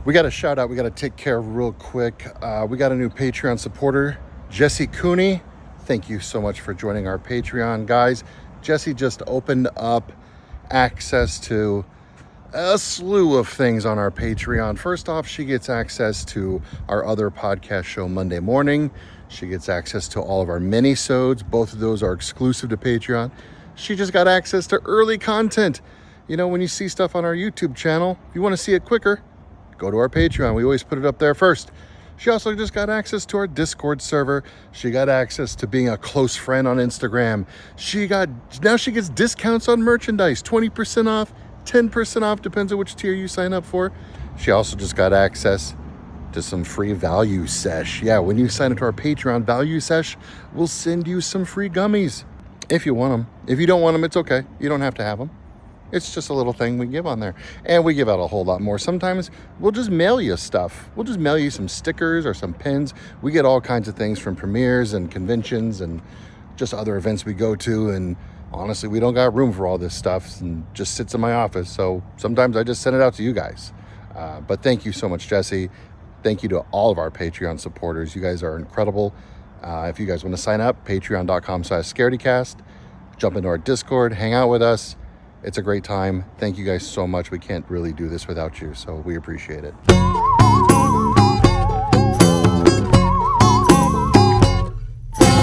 We got a shout out we got to take care of real quick. We got a new Patreon supporter, Jesse Cooney. Thank you so much for joining our Patreon, guys. Jesse just opened up access to a slew of things on our Patreon. First off, she gets access to our other podcast show Monday morning. She gets access to all of our mini-sodes. Both of those are exclusive to Patreon. She just got access to early content. You know, when you see stuff on our YouTube channel, if you want to see it quicker, go to our Patreon. We always put it up there first. She also just got access to our Discord server. She got access to being a close friend on Instagram. Now she gets discounts on merchandise, 20% off, 10% off, depends on which tier you sign up for. She also just got access to some free value sesh. Yeah, when you sign up to our Patreon value sesh, we'll send you some free gummies if you want them. If you don't want them, it's okay. You don't have to have them. It's just a little thing we give on there. And we give out a whole lot more. Sometimes we'll just mail you stuff. We'll just mail you some stickers or some pins. We get all kinds of things from premieres and conventions and just other events we go to. And honestly, we don't got room for all this stuff and just sits in my office. So sometimes I just send it out to you guys. But thank you so much, Jesse. Thank you to all of our Patreon supporters. You guys are incredible. If you guys want to sign up, patreon.com/Scaredycast. Jump into our Discord, hang out with us. It's a great time. Thank you guys so much. We can't really do this without you, so we appreciate it.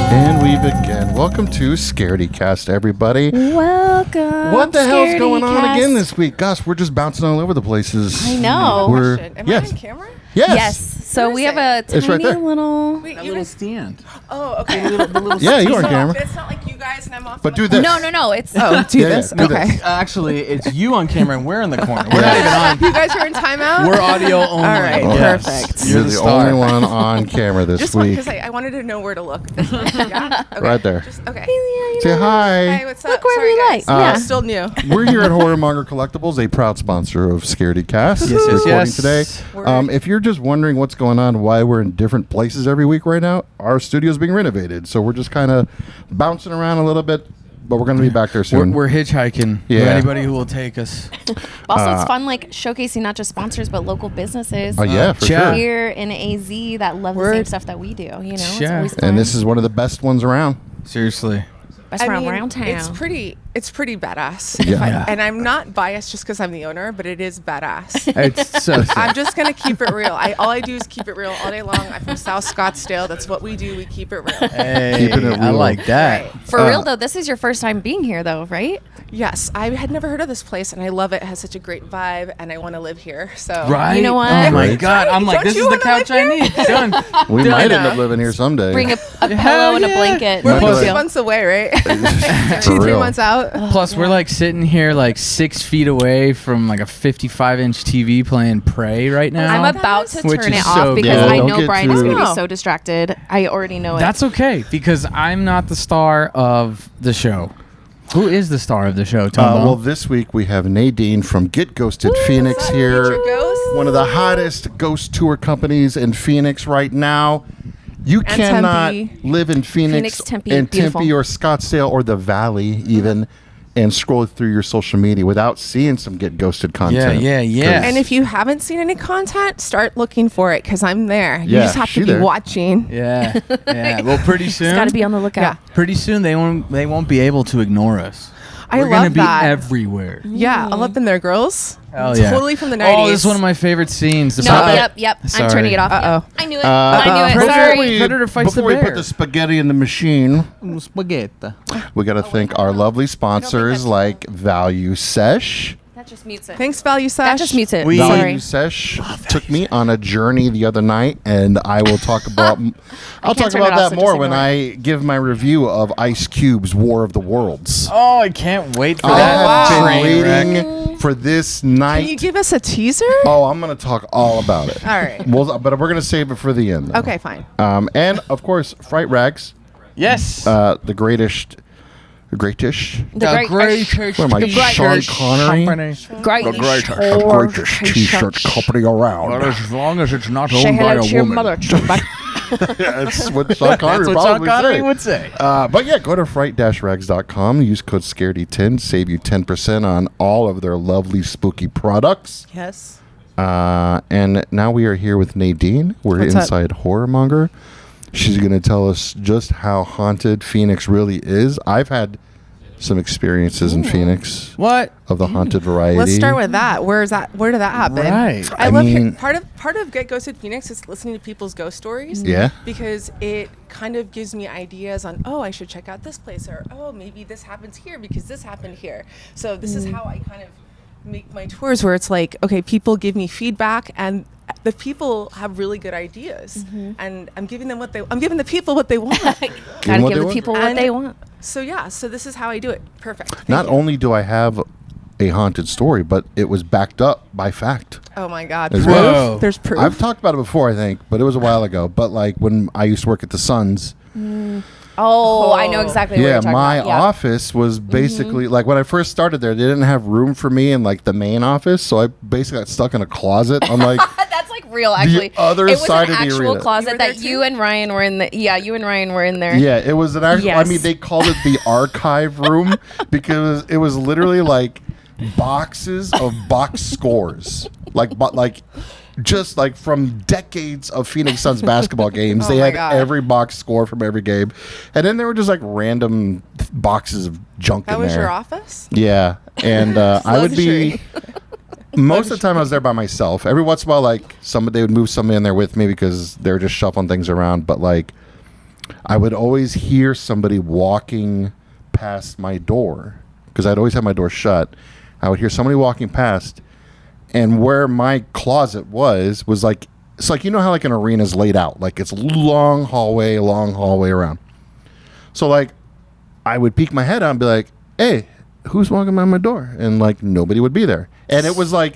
And we begin. Welcome to Scaredycast, everybody. Welcome. What the hell's going on again this week? Gosh, we're just bouncing all over the places. I know. Am I on camera? Yes. So we have a tiny right there. little... Wait, That little stand. Oh, okay. The little Yeah, you are on So camera. it's not like you guys and I'm off. But do on this. No. It's do this. do Okay. this. Actually, it's you on camera and we're in the corner. We're not even on. You guys are in timeout. We're audio only. All right, Yes. perfect. You're the star. only one on camera this Just week. because I wanted to know where to look. This way. Yeah. Okay. Right there. Okay. Say hi. Hi, what's up? Look wherever Sorry, you guys. like. I'm still new. We're here at Horrormonger Collectibles, a proud sponsor of Scaredycast. Yes, Recording yes. today. Word. If you're just wondering what's going on, why we're in different places every week right now, our studio's being renovated, so we're just kind of bouncing around a little bit, but we're going to be back there soon. We're hitchhiking. Yeah. For anybody who will take us. also it's fun, like showcasing not just sponsors but local businesses Oh yeah, for yeah. sure. here in AZ that love the same Word. stuff that we do. You know, it's Yeah. always fun. And this is one of the best ones around. Seriously. best around town. It's pretty badass. Yeah. And I'm not biased just because I'm the owner, but it is badass. It's so sick. I'm just gonna keep it real. All I do is keep it real all day long. I'm from South Scottsdale. That's what we do. We keep it real. Hey, Keeping it I real. like that. For real though, this is your first time being here though, right? Yes, I had never heard of this place, and I love it. It has such a great vibe, and I want to live here. So Right? You know what? Oh my Right. God. I'm like, Don't this you is the wanna couch I live need. Done. We Done. might end up living here someday. Bring a pillow and a blanket. We're Might like be 2 like- months away, right? For 2-3 real. months out. Plus, we're like sitting here like 6 feet away from like a 55-inch TV playing Prey right now. I'm about to Which turn is it so off because good. I Don't know get Brian is too- going to be Oh. so distracted. I already know it. That's okay because I'm not the star of the show. Who is the star of the show, Tom? Well, this week we have Nadine from Get Ghosted Phoenix What's up, here. Nature Ghost? One of the hottest ghost tour companies in Phoenix right now. You And cannot Tempe. live in Phoenix, Tempe, and beautiful. Tempe or Scottsdale or the Valley even, and scroll through your social media without seeing some Get Ghosted content. Yeah. 'Cause- And if you haven't seen any content, start looking for it because I'm there. You Yeah, just have she to be there. watching. Yeah. Well, pretty soon. got to be on the lookout. Yeah. Pretty soon they won't be able to ignore us. I We're gonna love be that. everywhere. Yeah, all up in there, girls. Hell yeah. Totally from the 90s. Oh, this is one of my favorite scenes. The No, part- yep. Sorry. I'm turning it off. Uh-oh. I knew it. I knew it. before Sorry. we, Predator fights the before we put bear. the spaghetti in the machine, Spaghetti. we got to thank our lovely sponsors like Value Sesh. That just mutes it. Thanks, Value Sesh. That just mutes it. We- Value Sorry. Sesh took me on a journey the other night, and I will talk about. I'll can't talk turn about it off, that so more just when ignore I give my review of Ice Cube's War of the Worlds. Oh, I can't wait for I that have train been wreck. waiting for this Can night. you give us a teaser? Oh, I'm going to talk all about it. All right. But we're going to save it for the end. though. Okay, fine. And of course, Fright Rags, Yes. the greatest. Greatish. The great What am I, Sean Connery? Greatest t-shirt company around. As long as it's not Say owned by hello to a your woman. mother. That's what Sean Connery That's what Sean probably Connery say. would say. But yeah, go to fright-rags.com. Use code SCAREDY10. Save you 10% on all of their lovely spooky products. Yes. And now we are here with Nadine. We're What's up? inside Horrormonger. She's going to tell us just how haunted Phoenix really is. I've had some experiences in Phoenix What? of the haunted variety. Let's start with that. Where did that happen? Right. I I love mean- part of Get Ghosted Phoenix is listening to people's ghost stories. Yeah. Because it kind of gives me ideas on, oh, I should check out this place, or oh, maybe this happens here because this happened here. So this is how I kind of make my tours, where it's like, okay, people give me feedback, and the people have really good ideas, and I'm giving the people what they want. Gotta what give they the want. people what And- they want. So yeah, so this is how I do it. Perfect. Thank Not you. only do I have a haunted story, but it was backed up by fact. Oh my God. As Proof? well. There's proof. I've talked about it before, I think, but it was a while ago. But like when I used to work at the Suns, Oh, I know exactly what yeah, you're talking my about. Yeah. office was basically like when I first started there, they didn't have room for me in like the main office, so I basically got stuck in a closet on like That's like real, actually. other it was side an of the actual arena. You were closet there that too? you and Ryan were in. You and Ryan were in there. yeah, it was an actual. I Yes. mean, they called it the archive room because it was literally like boxes of box scores, like just like from decades of Phoenix Suns basketball games. Oh They my had God. every box score from every game, and then there were just like random boxes of junk that in was there. your office? Yeah, and I would be. Luxury. Most of the time, I was there by myself. Every once in a while, like they would move somebody in there with me because they were just shuffling things around. But like, I would always hear somebody walking past my door because I'd always have my door shut. I would hear somebody walking past, and where my closet was like it's like, you know how like an arena is laid out, like it's long hallway around. So like, I would peek my head out and be like, "Hey, who's walking by my door?" And like nobody would be there. And it was like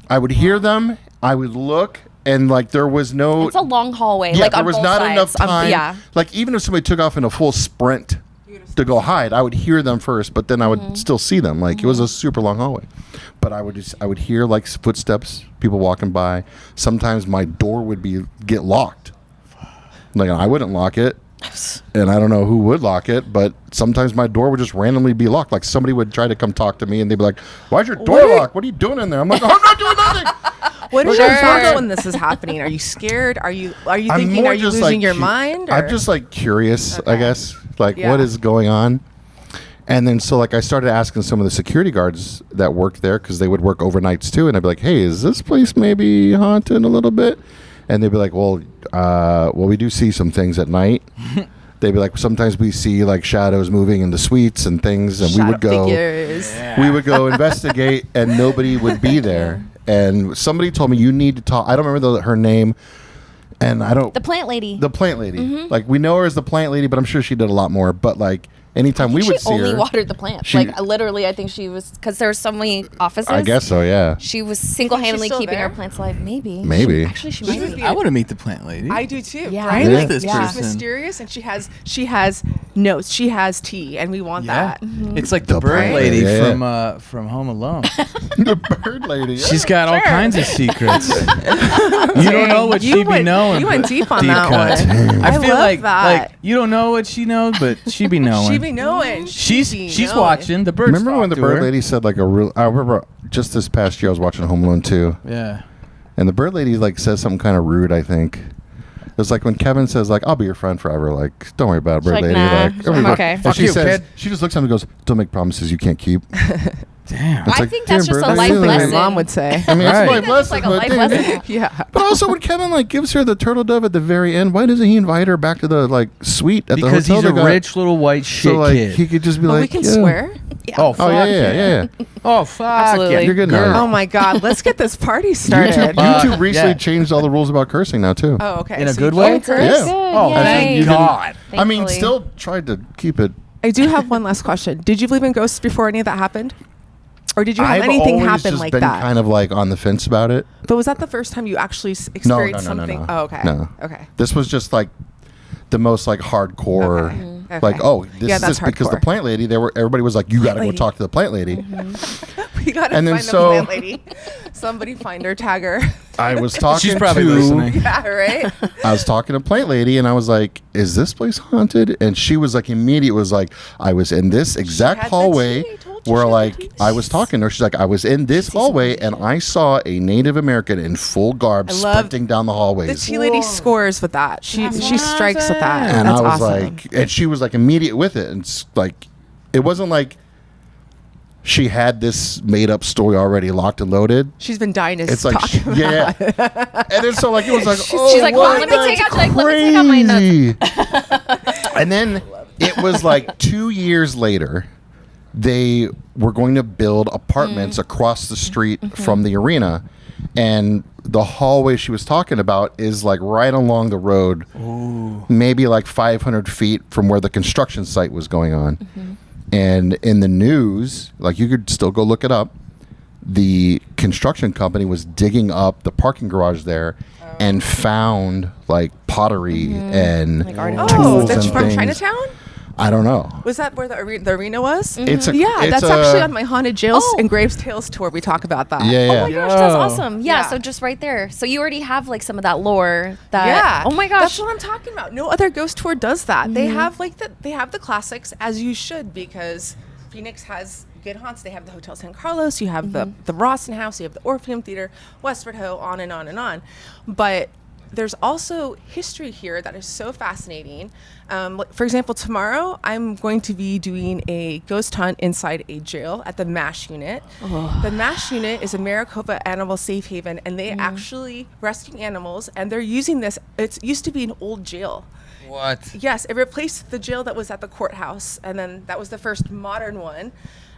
I would hear them, I would look, and like there was no It's a long hallway. yeah, like there on was both not sides. enough time. Yeah. Like even if somebody took off in a full sprint to go hide, I would hear them first, but then I would still see them. Like it was a super long hallway. But I would hear like footsteps, people walking by. Sometimes my door would get locked. Like I wouldn't lock it. And I don't know who would lock it, but sometimes my door would just randomly be locked. Like somebody would try to come talk to me, and they'd be like, "Why's your door locked? What are you doing in there?" I'm like, "I'm not doing nothing." What are Sure. your thoughts when this is happening? Are you scared? Are you I'm thinking? more Are you just, losing like, your mind? I'm or- just like curious, I Okay. guess. Like Yeah. what is going on? And then so like I started asking some of the security guards that worked there because they would work overnights too, and I'd be like, "Hey, is this place maybe haunted a little bit?" And they'd be like, "Well, we do see some things at night." They'd be like, "Sometimes we see like shadows moving in the suites and things," and we would go. Figures. We would go investigate, and nobody would be there. And somebody told me, "You need to talk." I don't remember her name, and I don't. The plant lady. The plant lady. Like we know her as the plant lady, but I'm sure she did a lot more. But like anytime we would she see only her, watered the plants. She- Like literally, I think she was because there were so many offices. I guess so. Yeah. She was single-handedly still keeping there? our plants alive. Maybe. Maybe. Actually, she She might would be. be I want to meet the plant lady. I do too. Yeah. Right? Who is Like, this she's person? mysterious, and she has notes. She has tea, and we want that. It's like the The bird plant lady lady, yeah. from Home Alone. The bird lady. She's got all kinds of secrets. You don't know what You she be went- knowing. you went but deep on deep that cut. one. I I feel love like that. you don't know what she knows, but she be knowing. She be knowing. she's She be she's knowing. watching. The birds. Remember when the talk to bird her. lady said like a real? I remember just this past year I was watching Home Alone 2, Yeah. and the bird lady like says something kind of rude. I think it's like when Kevin says like, "I'll be your friend forever." Like, don't worry about it, bird like, lady. nah, Like, I'm okay. And Fuck she you, says, kid. she just looks at him and goes, "Don't make promises you can't keep." Damn. It's I like, think that's damn, just bird a lady. life My lesson. mom would say. I mean, Right. it's a I life think that's lesson. like a but life damn, lesson. Yeah. But also, when Kevin like gives her the turtle dove at the very end, why doesn't he invite her back to the like suite at Because the hotel? he's a they got? rich little white shit So like kid. he could just be But like, we can yeah. swear. Oh, fuck Oh yeah. Oh, fuck Absolutely. yeah. You're good Girl. now. Oh my God! Let's get this party YouTube, started. YouTube recently yeah. changed all the rules about cursing now too. Oh, okay. In a So good you way? can't curse? Yeah. Good. Oh, Yay. thank God. I mean, Thankfully. still tried to keep it. I do have one last question. Did you believe in ghosts before any of that happened? Or did you have I've anything always happen just like been that? kind of like on the fence about it. But was that the first time you actually No, experienced no, no, something? no. Oh, okay. No. Okay. This was just like the most like hardcore. Okay. Like, oh, this Yeah, is that's this because the hardcore. plant lady. Everybody was like, you got to go lady. talk to the plant lady. We gotta And then find so- the plant lady. Somebody find her, tag her. I was talking. She's probably to, listening. Yeah, right. I was talking to plant lady, and I was like, "Is this place haunted?" And she was like, immediate was like, "I was in this exact had the hallway tea, I told where like I was talking to her. She's like, I was in this hallway and I saw a Native American in full garb sprinting down the hallways. The tea lady scores with that. She strikes with that. And That's I was awesome. like, and she was like immediate with it. And it's like, it wasn't like she had this made up story already locked and loaded. She's been dying to It's talk like, about yeah. And then so like, it was like, oh, she's like, what? let me take out, That's like, let me take out my notes. crazy. And then it was like 2 years later, they were going to build apartments across the street from the arena. And the hallway she was talking about is like right along the road, maybe like 500 feet from where the construction site was going on. And in the news, like you could still go look it up, the construction company was digging up the parking garage there and found like pottery and tools that's and from things. Chinatown? I don't know. Was that where the arena was? It's a, Yeah, it's that's a- actually on my Haunted Jails Oh. and Graves Tales tour. We talk about that. Yeah, yeah. Oh my gosh, that's Yo. awesome. Yeah, Yeah. so just right there. So you already have like some of that lore that Yeah. Oh my gosh. That's what I'm talking about. No other ghost tour does that. They have they have the classics, as you should, because Phoenix has good haunts. They have the Hotel San Carlos, you have the Rawson House, you have the Orpheum Theater, Westford Ho, on and on and on. But there's also history here that is so fascinating. Like, for example, tomorrow I'm going to be doing a ghost hunt inside a jail at the MASH unit. The MASH unit is a Maricopa Animal Safe Haven, and they actually rescue animals, and they're using this. It used to be an old jail. What? Yes, it replaced the jail that was at the courthouse, and then that was the first modern one.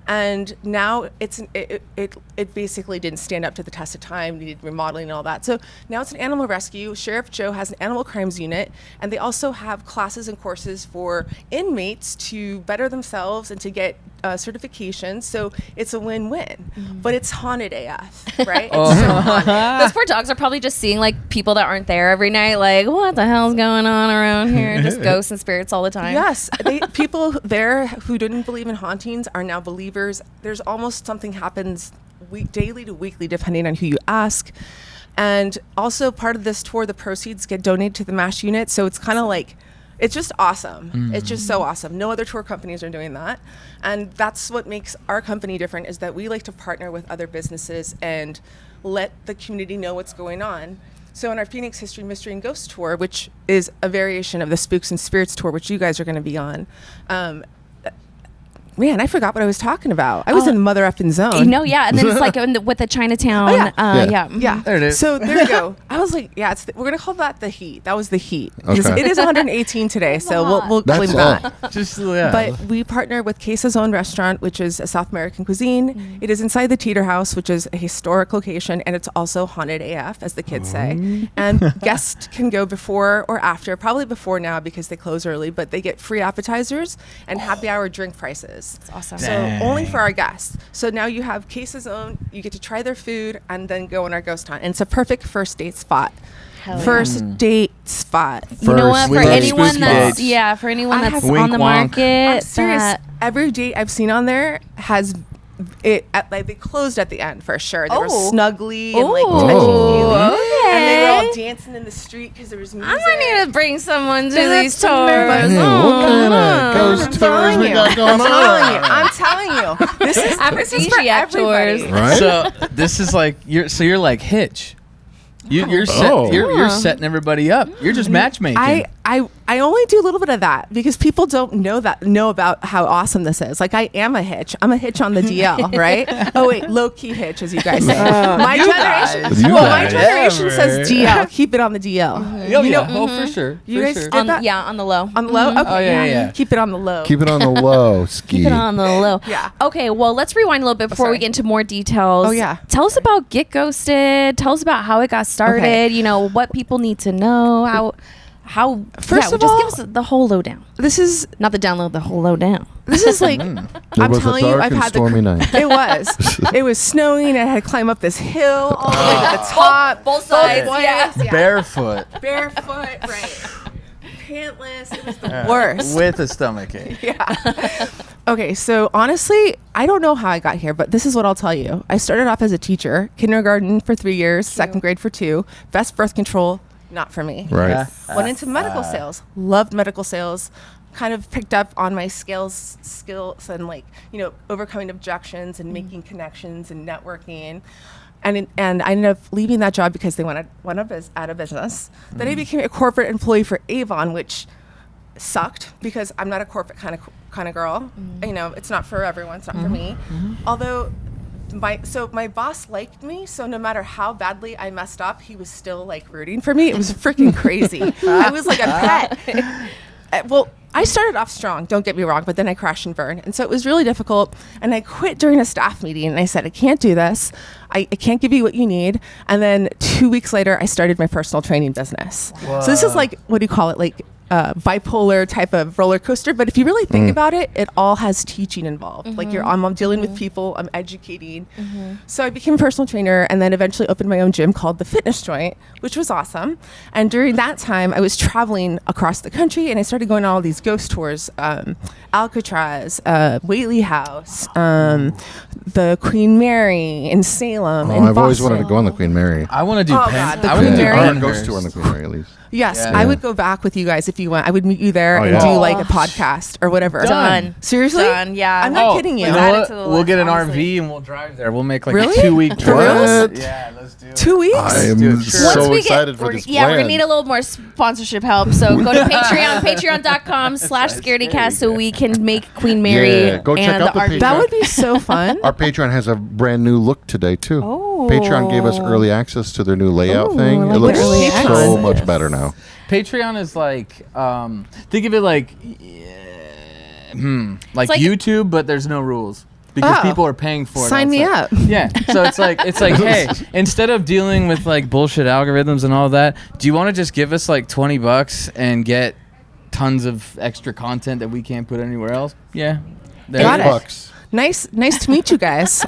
And now it basically didn't stand up to the test of time, needed remodeling and all that. So now it's an animal rescue. Sheriff Joe has an animal crimes unit, and they also have classes and courses for inmates to better themselves and to get certifications. So it's a win-win, but it's haunted AF, right? It's so haunted. Those poor dogs are probably just seeing like people that aren't there every night, like, what the hell's going on around here? Just ghosts and spirits all the time. Yes, people there who didn't believe in hauntings are now believers. There's almost something happens daily to weekly, depending on who you ask. And also part of this tour, the proceeds get donated to the MASH unit. So it's kind of like, it's just awesome. It's just so awesome. No other tour companies are doing that. And that's what makes our company different, is that we like to partner with other businesses and let the community know what's going on. So in our Phoenix History, Mystery, and Ghost tour, which is a variation of the Spooks and Spirits tour, which you guys are going to be on, man, I forgot what I was talking about. I was in Mother Effin' Zone. No, yeah. And then it's like with the Chinatown. Yeah. There it is. So there you go. I was like, yeah, we're going to call that the heat. That was the heat. 'Cause Okay. It is 118 today, so we'll That's claim all. that. Just yeah. But we partner with Quesa's Own Restaurant, which is a South American cuisine. It is inside the Teeter House, which is a historic location, and it's also haunted AF, as the kids say. And guests can go before or after, probably before now because they close early, but they get free appetizers and happy hour drink prices. That's awesome. So only for our guests. So now you have Quesa's Own, you get to try their food and then go on our ghost hunt. And it's a perfect first date spot. First date spot. You know what? We For love anyone spooky that's dates. for anyone I that's have- on the Wink, wonk. market, I'm serious. that- Every date I've seen on there has like they closed at the end for sure. They were Oh. snuggly and like Ooh, touchy-feely. And they were all okay. dancing in the street because there was music. I might need to bring someone to That's these the tours. nervous- Yeah, what kind of ghost I'm tours telling we you. got going I'm telling you. This is for Aphrodisiac everybody. tours. Right? So this is like you're like Hitch. You're Oh. you're setting everybody up. You're just matchmaking. I only do a little bit of that because people don't know about how awesome this is. Like I am a hitch. I'm a hitch on the DL, right? Oh wait, low key hitch, as you guys say. My you generation, guys. You well, guys. my generation Whatever. says DL. Keep it on the DL. Oh, You know, yeah. Oh, for sure. You for guys sure. did that? On the low. On the low. Okay, Oh, yeah. Keep it on the low. Keep it on the low, Ski. Keep it on the low. Yeah. Okay, well, let's rewind a little bit before we sorry. get into more details. Oh, yeah. Tell us about Get Ghosted. Tell us about how it got started. Okay. You know, what people need to know. How First of just all- give us the whole lowdown. This is Not the download, the whole lowdown. like It I'm was a telling you, dark I've and had stormy night. It was snowing. I had to climb up this hill all the way to the top. Both sides, ways, yeah. Barefoot Barefoot, right? Pantless. It was the worst. with a stomach ache. Okay, so honestly, I don't know how I got here, but this is what I'll tell you. I started off as a teacher, kindergarten for 3 years, second grade for 2. Best birth control, not for me. Right. Went into medical sales, loved medical sales, kind of picked up on my skills and like, overcoming objections and making connections and networking. And I ended up leaving that job because they went out of business. Then I became a corporate employee for Avon, which sucked because I'm not a corporate kind of girl. It's not for everyone. It's not for me. Although my boss liked me, so no matter how badly I messed up, he was still like rooting for me. It was freaking crazy. I was like a pet. Well, I started off strong, don't get me wrong, but then I crashed and burned. And so it was really difficult. And I quit during a staff meeting and I said, I can't do this. I can't give you what you need. And then 2 weeks later, I started my personal training business. Whoa. So this is like, what do you call it? Like bipolar type of roller coaster. But if you really think about it, it all has teaching involved. Like I'm dealing with people, I'm educating. So I became a personal trainer and then eventually opened my own gym called the Fitness Joint, which was awesome. And during that time, I was traveling across the country and I started going on all these ghost tours, Alcatraz, Whaley House, the Queen Mary in Salem. I've always wanted to go on the Queen Mary. I want to do God, the I Queen wanna do Mary. Or a Penhurst. ghost tour on the Queen Mary, at least. Yes, Yeah. I would go back with you guys if you went. I would meet you there and yeah. do like a podcast or whatever. Done. Seriously? Done, yeah. I'm not kidding you. You know Add it what? to the We'll list, get an honestly. RV and we'll drive there. We'll make like Really? a 2-week trip. What? Yeah, let's do it. 2 weeks? I do am it. so we excited for this yeah, we're plan. gonna need a little more sponsorship help. So go to Patreon, patreon.com/Scaredycast so we can make Queen Mary Yeah, go check and out the the RV. Patreon. That would be so fun. Our Patreon has a brand new look today, too. Oh. Patreon gave us early access to their new layout thing. I It like looks early so access. much better now. Patreon is like, think of it like, like like- YouTube, but there's no rules because Oh. people are paying for it. Sign me up. Yeah, so it's like, hey, instead of dealing with like bullshit algorithms and all that, do you want to just give us like $20 and get tons of extra content that we can't put anywhere else? Yeah, there Got you it. go. $8. Nice to meet you guys,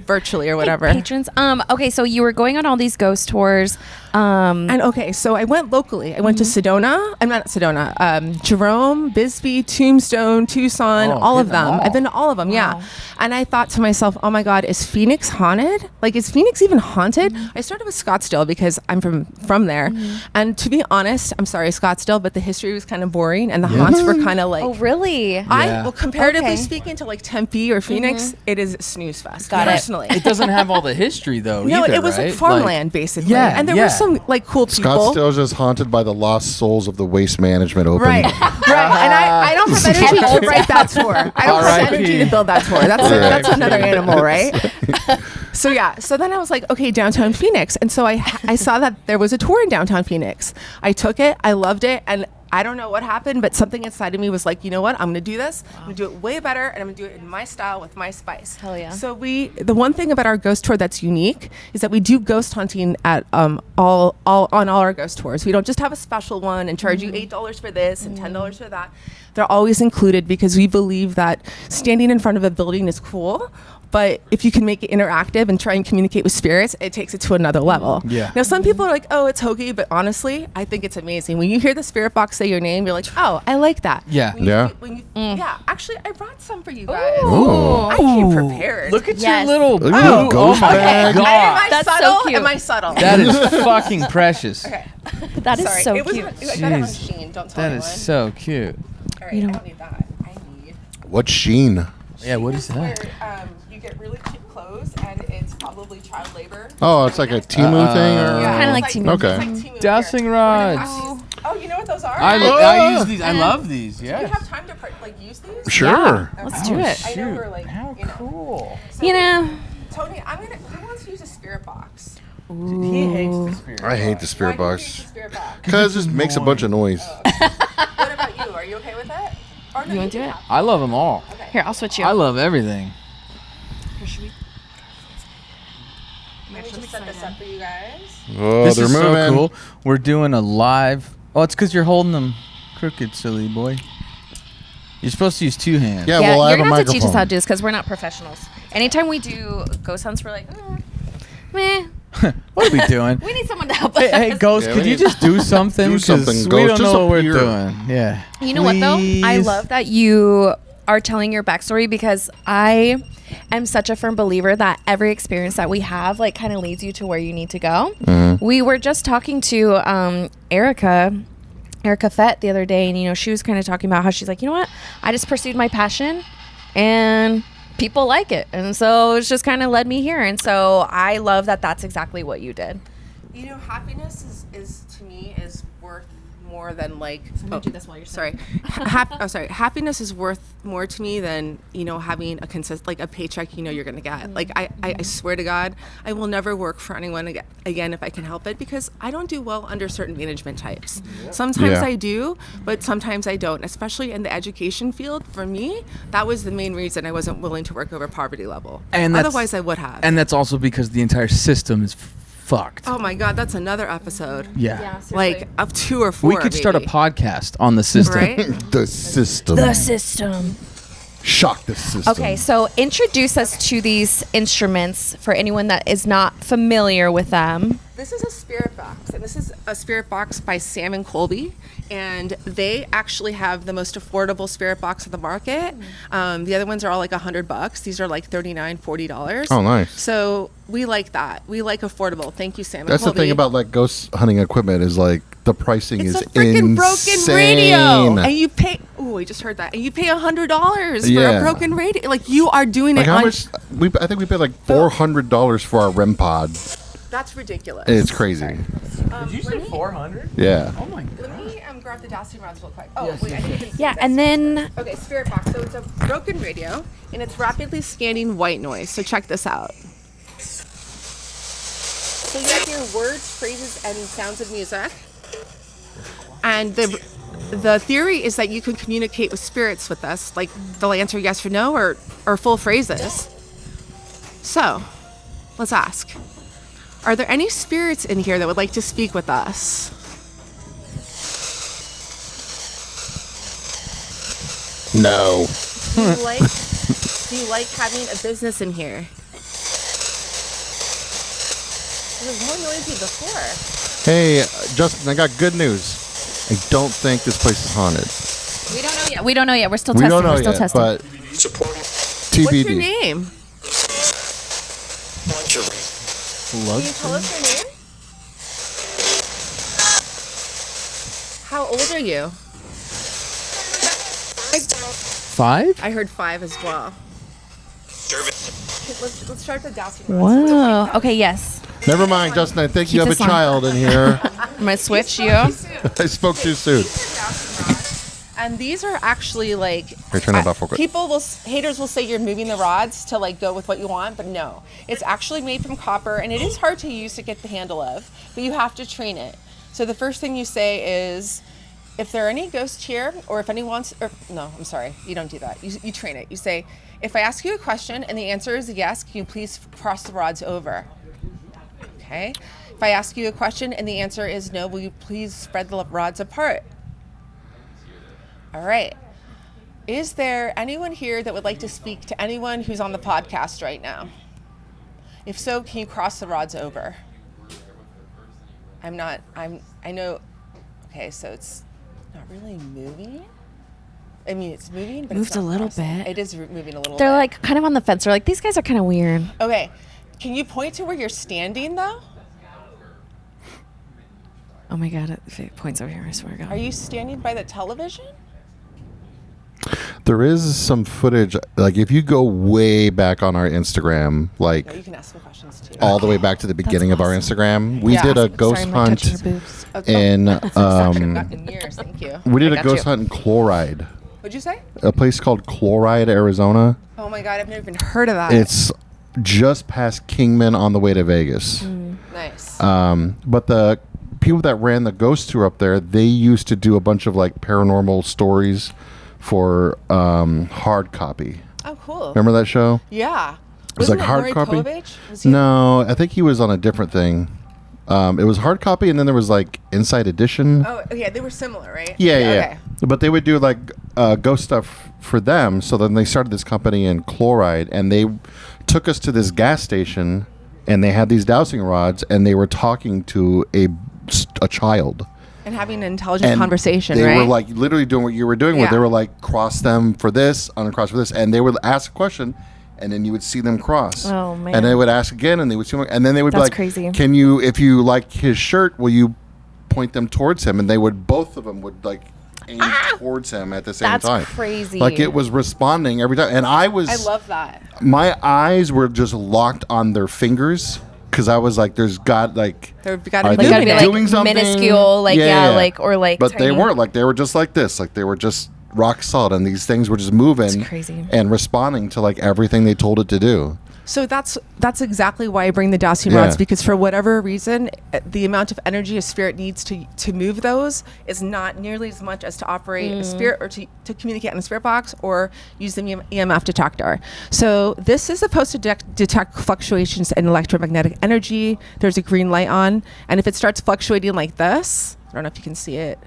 virtually or whatever. Patrons. Okay, so you were going on all these ghost tours. And okay, so I went locally. I went to Sedona. I'm not Sedona. Jerome, Bisbee, Tombstone, Tucson, Oh, all of hit them them. all. I've been to all of them. Yeah. Wow. And I thought to myself, oh my God, is Phoenix haunted? Like, is Phoenix even haunted? I started with Scottsdale because I'm from there. And to be honest, I'm sorry, Scottsdale, but the history was kind of boring and the haunts were kind of like. Oh, really? Yeah. Comparatively Okay. speaking to like Tempe or Phoenix, it is a snooze fest. Got it. Personally. It doesn't have all the history though. No, either, it was right? like farmland basically. Yeah, And there yeah. were some like cool people. Scottsdale's just haunted by the lost souls of the waste management open. Right, right. And I don't have energy to write that tour. I don't have R.I.P. energy to build that tour. That's another animal, right? So yeah. So then I was like, okay, downtown Phoenix. And so I saw that there was a tour in downtown Phoenix. I took it. I loved it. And I don't know what happened, but something inside of me was like, you know what? I'm going to do this. I'm going to do it way better, and I'm going to do it in my style with my spice. Hell yeah. So the one thing about our ghost tour that's unique is that we do ghost hunting at all our ghost tours. We don't just have a special one and charge you $8 for this and $10 for that. They're always included because we believe that standing in front of a building is cool, but if you can make it interactive and try and communicate with spirits, it takes it to another level. Yeah. Now, some people are like, oh, it's hokey, but honestly, I think it's amazing. When you hear the spirit box say your name, you're like, oh, I like that. Yeah. Yeah. Yeah, actually, I brought some for you guys. Ooh. I came prepared. Look at Yes. your little Look at your blue. ghost oh my bag. God. Am I That's so subtle? cute. Am I subtle? That is fucking precious. Okay. That is Sorry. so It was cute. I got it on Jeez. Shein. Don't tell That anyone. is so cute. All right, You I know- don't need that. I need. What sheen? Yeah, what is Where, that? you get really cheap clothes and it's probably child labor. Oh, it's like a Temu thing? Or? Yeah, Kinda it's like Temu. Okay. It's like Temu Dowsing here. rods. Oh, you know what those are? I use these. I love these. Do Yeah. you have time to use these? Sure. Let's do it. I know we're like, How you know. cool. So, You know, Tony, who wants to use a spirit box? He hates the spirit. I hate the Why spirit do you use the box. spirit box? Because it just makes a bunch of noise. What about you? Are you okay with it? Or no, You wanna do can it? have I love them all. here, I'll switch you. I love everything. Let me just set this up for you guys. Oh, This they're is moving. so cool. We're doing a live. Oh, it's because you're holding them crooked, silly boy. You're supposed to use two hands. Yeah, yeah, well, I you're have a gonna have to teach us microphone. how to do this because we're not professionals. Anytime we do ghost hunts, we're like, meh. What are we doing? We need someone to help us. Hey, Ghost, Yeah, could we you need- just do something? Do 'Cause something, we Ghost. don't Just know what we're appear. doing. Yeah. You know what though? I Please. love that you are telling your backstory because I am such a firm believer that every experience that we have like kind of leads you to where you need to go. We were just talking to Erica Erica Fett the other day, and she was kind of talking about how she's like, you know what, I just pursued my passion and people like it, and so it's just kind of led me here. And so I love that that's exactly what you did. Happiness is to me is worth more than like. I'm gonna do this while you're sorry. Happiness is worth more to me than having a paycheck you're gonna get. Like I swear to God, I will never work for anyone again if I can help it, because I don't do well under certain management types. Sometimes I do, but sometimes I don't. Especially in the education field, for me, that was the main reason I wasn't willing to work over poverty level. And otherwise, I would have. And that's also because the entire system is fucked. Oh my God, that's another episode. Yeah. Like of 2 or 4. We could start a podcast on the system. Right? The system. The system. Shock the system. Okay, so introduce us to these instruments for anyone that is not familiar with them. This is a spirit box, and this is a spirit box by Sam and Colby, and they actually have the most affordable spirit box on the market. The other ones are all like $100. These are like $39, $40. Oh, nice. So we like that. We like affordable. Thank you, Sam. That's and Colby. the thing about like ghost hunting equipment is like the pricing It's is a freaking insane. broken radio, and you pay. Oh, I just heard that. And you pay $100 for a broken radio. Like you are doing Like it. how much? I think we paid like $400 for our REM pod. That's ridiculous. It's crazy. Did you say 400? Yeah. Oh my God. Let me grab the dowsing rods real quick. Oh, wait, I think you can see Yeah, this. and then Okay, spirit box. So it's a broken radio, and it's rapidly scanning white noise. So check this out. So you hear words, phrases, and sounds of music. And the theory is that you can communicate with spirits with this. Like they'll answer yes or no, or full phrases. So, let's ask. Are there any spirits in here that would like to speak with us? No. Do you like having a business in here? It was more noisy before. Hey, Justin, I got good news. I don't think this place is haunted. we don't know yet. We're still We testing. don't know We're still yet, testing. but TBD. What's your name? Lug- Can you tell us your name? How old are you? 5? I heard 5 as well. Let's start the dousing rods. Whoa. Okay, yes. Never mind, Justin. I think you have a this on. child in here. I'm gonna switch you. I spoke too soon. And these are actually like Here, turn it off real quick. haters will say you're moving the rods to like go with what you want, but no, it's actually made from copper, and it is hard to use to get the handle of, but you have to train it. So the first thing you say is, if there are any ghosts here, or if anyone wants, or no, I'm sorry, you don't do that. You train it. You say, if I ask you a question and the answer is yes, can you please cross the rods over? Okay. If I ask you a question and the answer is no, will you please spread the rods apart? All right. Is there anyone here that would like to speak to anyone who's on the podcast right now? If so, can you cross the rods over? I know, okay, so it's not really moving. I mean, it's moving, but Moved it's not a little crossing. bit. It is moving a little They're bit. like kind of on the fence. They're like, these guys are kind of weird. Okay, can you point to where you're standing, though? Oh my God, it points over here, I swear to God. Are you standing by the television? There is some footage. Like if you go way back on our Instagram, like No, you can ask me questions, too. all the way back to the beginning of our Instagram, we Yeah. did a Sorry, ghost I'm not hunt touching her boobs. in. In years, thank you. We did I a got ghost you. hunt in Chloride, What'd you say? a place called Chloride, Arizona. Oh my God, I've never even heard of that. It's just past Kingman on the way to Vegas. Nice. But the people that ran the ghost tour up there, they used to do a bunch of like paranormal stories for hard copy. Oh, cool. Remember that show? Yeah. It was Wasn't like hard Maury copy. Povich? Was he- No, I think he was on a different thing. It was hard copy, and then there was like Inside Edition. Oh, yeah, they were similar, right? Yeah. Okay. But they would do like ghost stuff for them. So then they started this company in Chloride, and they took us to this gas station, and they had these dowsing rods, and they were talking to a child. And having an intelligent And conversation, they right? were like literally doing what you were doing, where they Yeah. were like cross them for this, uncross for this, and they would ask a question, and then you would see them cross. Oh, man. And they would ask again, and they would see, and then they would That's be like, crazy. "Can you, if you like his shirt, will you point them towards him, and both of them would like aim towards him at the same That's time. crazy. Like it was responding every time, and I love that. My eyes were just locked on their fingers because I was like, "There's got like, They've got to are be they moving like, doing something minuscule, like like or like." But they tiny. weren't like they were just like this, like they were just rock solid, and these things were just moving, It's crazy. and responding to like everything they told it to do. So that's exactly why I bring the dowsing Yeah. rods, because for whatever reason, the amount of energy a spirit needs to move those is not nearly as much as to operate a spirit or to communicate in a spirit box or use the EMF detector. So this is supposed to detect fluctuations in electromagnetic energy. There's a green light on, and if it starts fluctuating like this, I don't know if you can see it,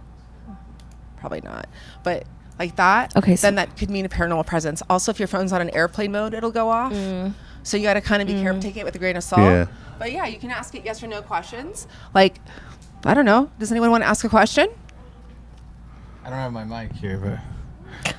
probably not, but like that, Okay, then that could mean a paranormal presence. Also, if your phone's on an airplane mode, it'll go off. So you got to kind of be careful, take it with a grain of salt. Yeah. But yeah, you can ask it yes or no questions. Like, I don't know. Does anyone want to ask a question? I don't have my mic here, but.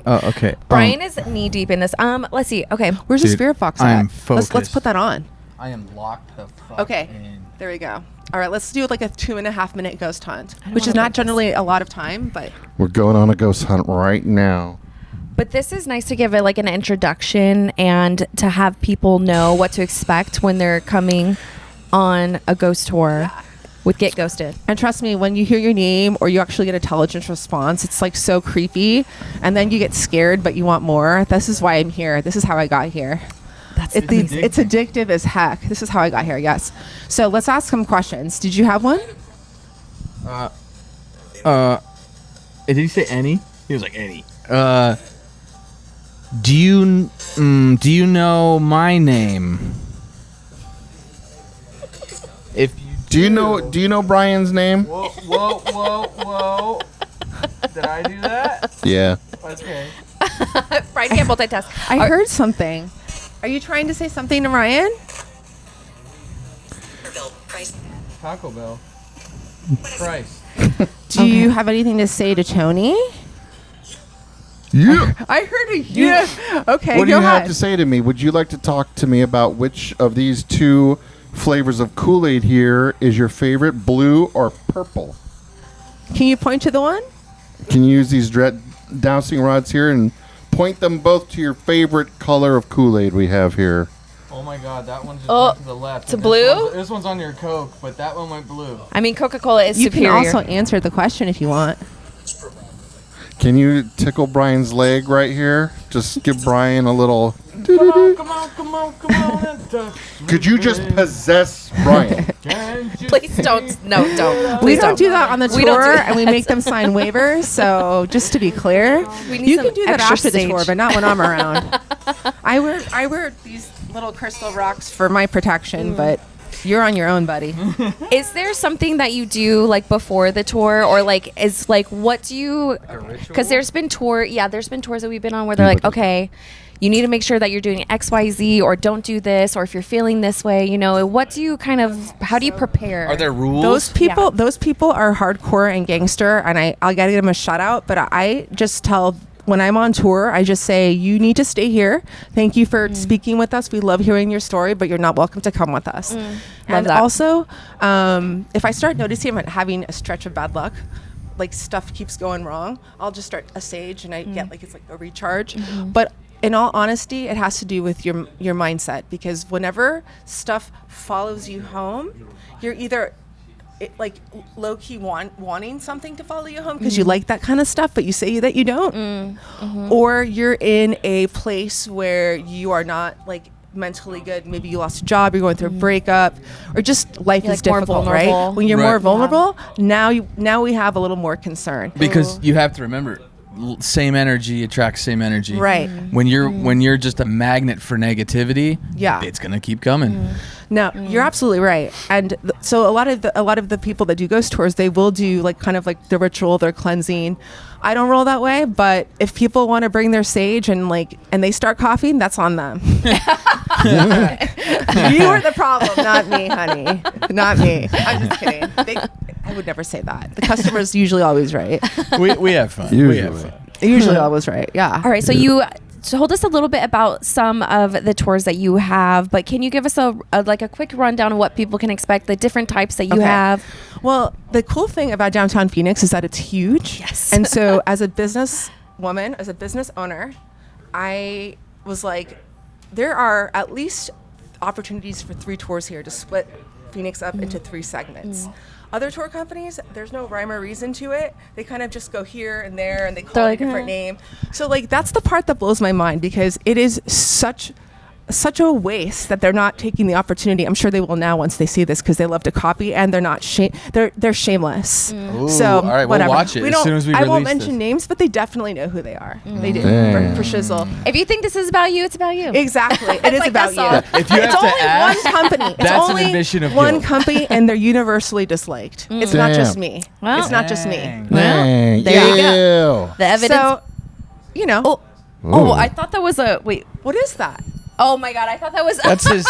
Oh, okay. Brian is knee deep in this. Let's see. Okay. Where's the Dude, spirit box I at? am Let's focused. put that on. I am locked the fuck Okay. in. There we go. All right, let's do like a 2.5 minute ghost hunt, don't which is wanna not break this. generally a lot of time, but We're going on a ghost hunt right now. But this is nice to give it like an introduction and to have people know what to expect when they're coming on a ghost tour with Get Ghosted. and trust me, when you hear your name or you actually get a intelligence response, it's like so creepy, and then you get scared, but you want more. This is why I'm here. This is how I got here. It's addictive as heck. This is how I got here. Yes. So let's ask some questions. Did you have one? Did he say any? He was like any. Do you know my name? If you Do you know Brian's name? Whoa. Did I do that? Yeah. Okay. Brian can't multitask. I heard something. Are you trying to say something to Ryan? Taco Bell. Price. Do you have anything to say to Tony? Yeah. I heard a yes. Okay, What do go you ahead. have to say to me? Would you like to talk to me about which of these two flavors of Kool-Aid here is your favorite, blue or purple? Can you point to the one? Can you use these dowsing rods here and point them both to your favorite color of Kool-Aid we have here? Oh my God, that one just Oh, went to the left. to And blue? This one's on your Coke, but that one went blue. I mean, Coca-Cola is You superior. can also answer the question if you want. Can you tickle Brian's leg right here? Just give Brian a little... Come on. Could you just possess Brian? Please don't. No, don't. We Please don't do that on the We don't do tour, that. and we make them sign waivers. So just to be clear, We need you some can do that extra after the sage. tour, but not when I'm around. I wear these little crystal rocks for my protection, but you're on your own, buddy. Is there something that you do like before the tour, or like is like what do you? Because there's been tours that we've been on where they're like, okay, you need to make sure that you're doing X, Y, Z, or don't do this, or if you're feeling this way, you know, what do you how do you prepare? Are there rules? Those people are hardcore and gangster, and I'll get them a shout out, but I just tell. When I'm on tour, I just say, you need to stay here. Thank you for speaking with us. We love hearing your story, but you're not welcome to come with us. And that. also, if I start noticing I'm having a stretch of bad luck, like stuff keeps going wrong, I'll just start a sage and I get like, it's like a recharge. But in all honesty, it has to do with your mindset, because whenever stuff follows you home, you're either like low-key wanting something to follow you home because you like that kind of stuff, but you say that you don't, or you're in a place where you are not like mentally good. Maybe you lost a job, you're going through a breakup, or just life You're, is like, more difficult, vulnerable. right? When you're Right. more vulnerable, now we have a little more concern. Because you have to remember, same energy attracts same energy. Right. When you're just a magnet for negativity, Yeah. it's gonna keep coming. No, you're absolutely right. And so a lot of the people that do ghost tours, they will do like kind of like the ritual, their cleansing. I don't roll that way, but if people want to bring their sage and they start coughing, that's on them. You are the problem, not me, honey. Not me. I'm just kidding. I would never say that. The customer's usually always right. We have fun. Usually. We have fun. Usually always right. Yeah. All right, so you told us a little bit about some of the tours that you have, but can you give us a quick rundown of what people can expect, the different types that you have? Well, the cool thing about downtown Phoenix is that it's huge. Yes. And so as a business woman, as a business owner, I was like, there are at least opportunities for 3 tours here to split Phoenix up into 3 segments. Other tour companies, there's no rhyme or reason to it. They kind of just go here and there and they call it a different name. So like that's the part that blows my mind, because it is such a waste that they're not taking the opportunity. I'm sure they will now once they see this, because they love to copy and they're not they're shameless. Ooh, So all right, whatever. we'll watch it as soon as we I won't release mention this. names, but they definitely know who they are. They do Dang. for shizzle. If you think this is about you, it's about you. Exactly, it is like about that you. song. If you It's have to only ask, one company. It's that's an only admission of one guilt. company, and they're universally disliked. It's not just Damn. me. Well, it's not just me. Dang. Dang. there you go. The evidence. So, you know, Oh, I thought that was a wait. what is that? Oh my God, I thought that was. That's his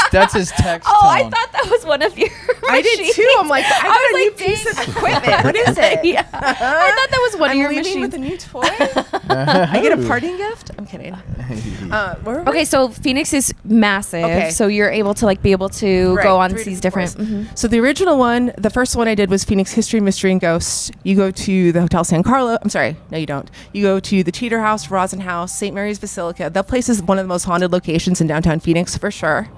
text Oh, I tone. thought that was one of your. I did machines. too. I'm like, I got a new was piece dang. of equipment. What is it? Yeah, I thought that was one I'm of your leaving machines. with a new toy. I get a parting gift. I'm kidding. Where were we? Okay, so Phoenix is massive. Okay. So you're able to be able to Right, go on 3 these different. tours. So the original one, the first one I did was Phoenix History, Mystery, and Ghosts. You go to the Hotel San Carlo. I'm sorry, no, you don't. You go to the Teeter House, Rosin House, St. Mary's Basilica. That place is one of the most haunted locations in downtown Phoenix for sure.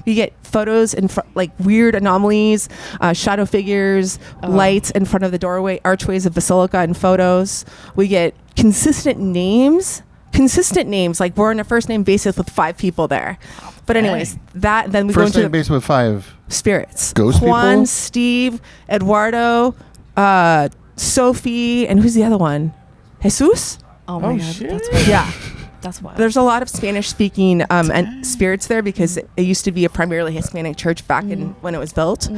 We get photos in like weird anomalies, shadow figures, lights in front of the doorway, archways of Basilica, and photos. We get consistent names, like we're on a first name basis with 5 people there. But anyways, then we First go name into base with 5 spirits. ghost Juan, people? Steve, Eduardo, Sophie, and who's the other one? Jesus? Oh my Oh, God, shit. that's wild. Yeah. That's wild. There's a lot of Spanish-speaking and spirits there, because it used to be a primarily Hispanic church back in when it was built.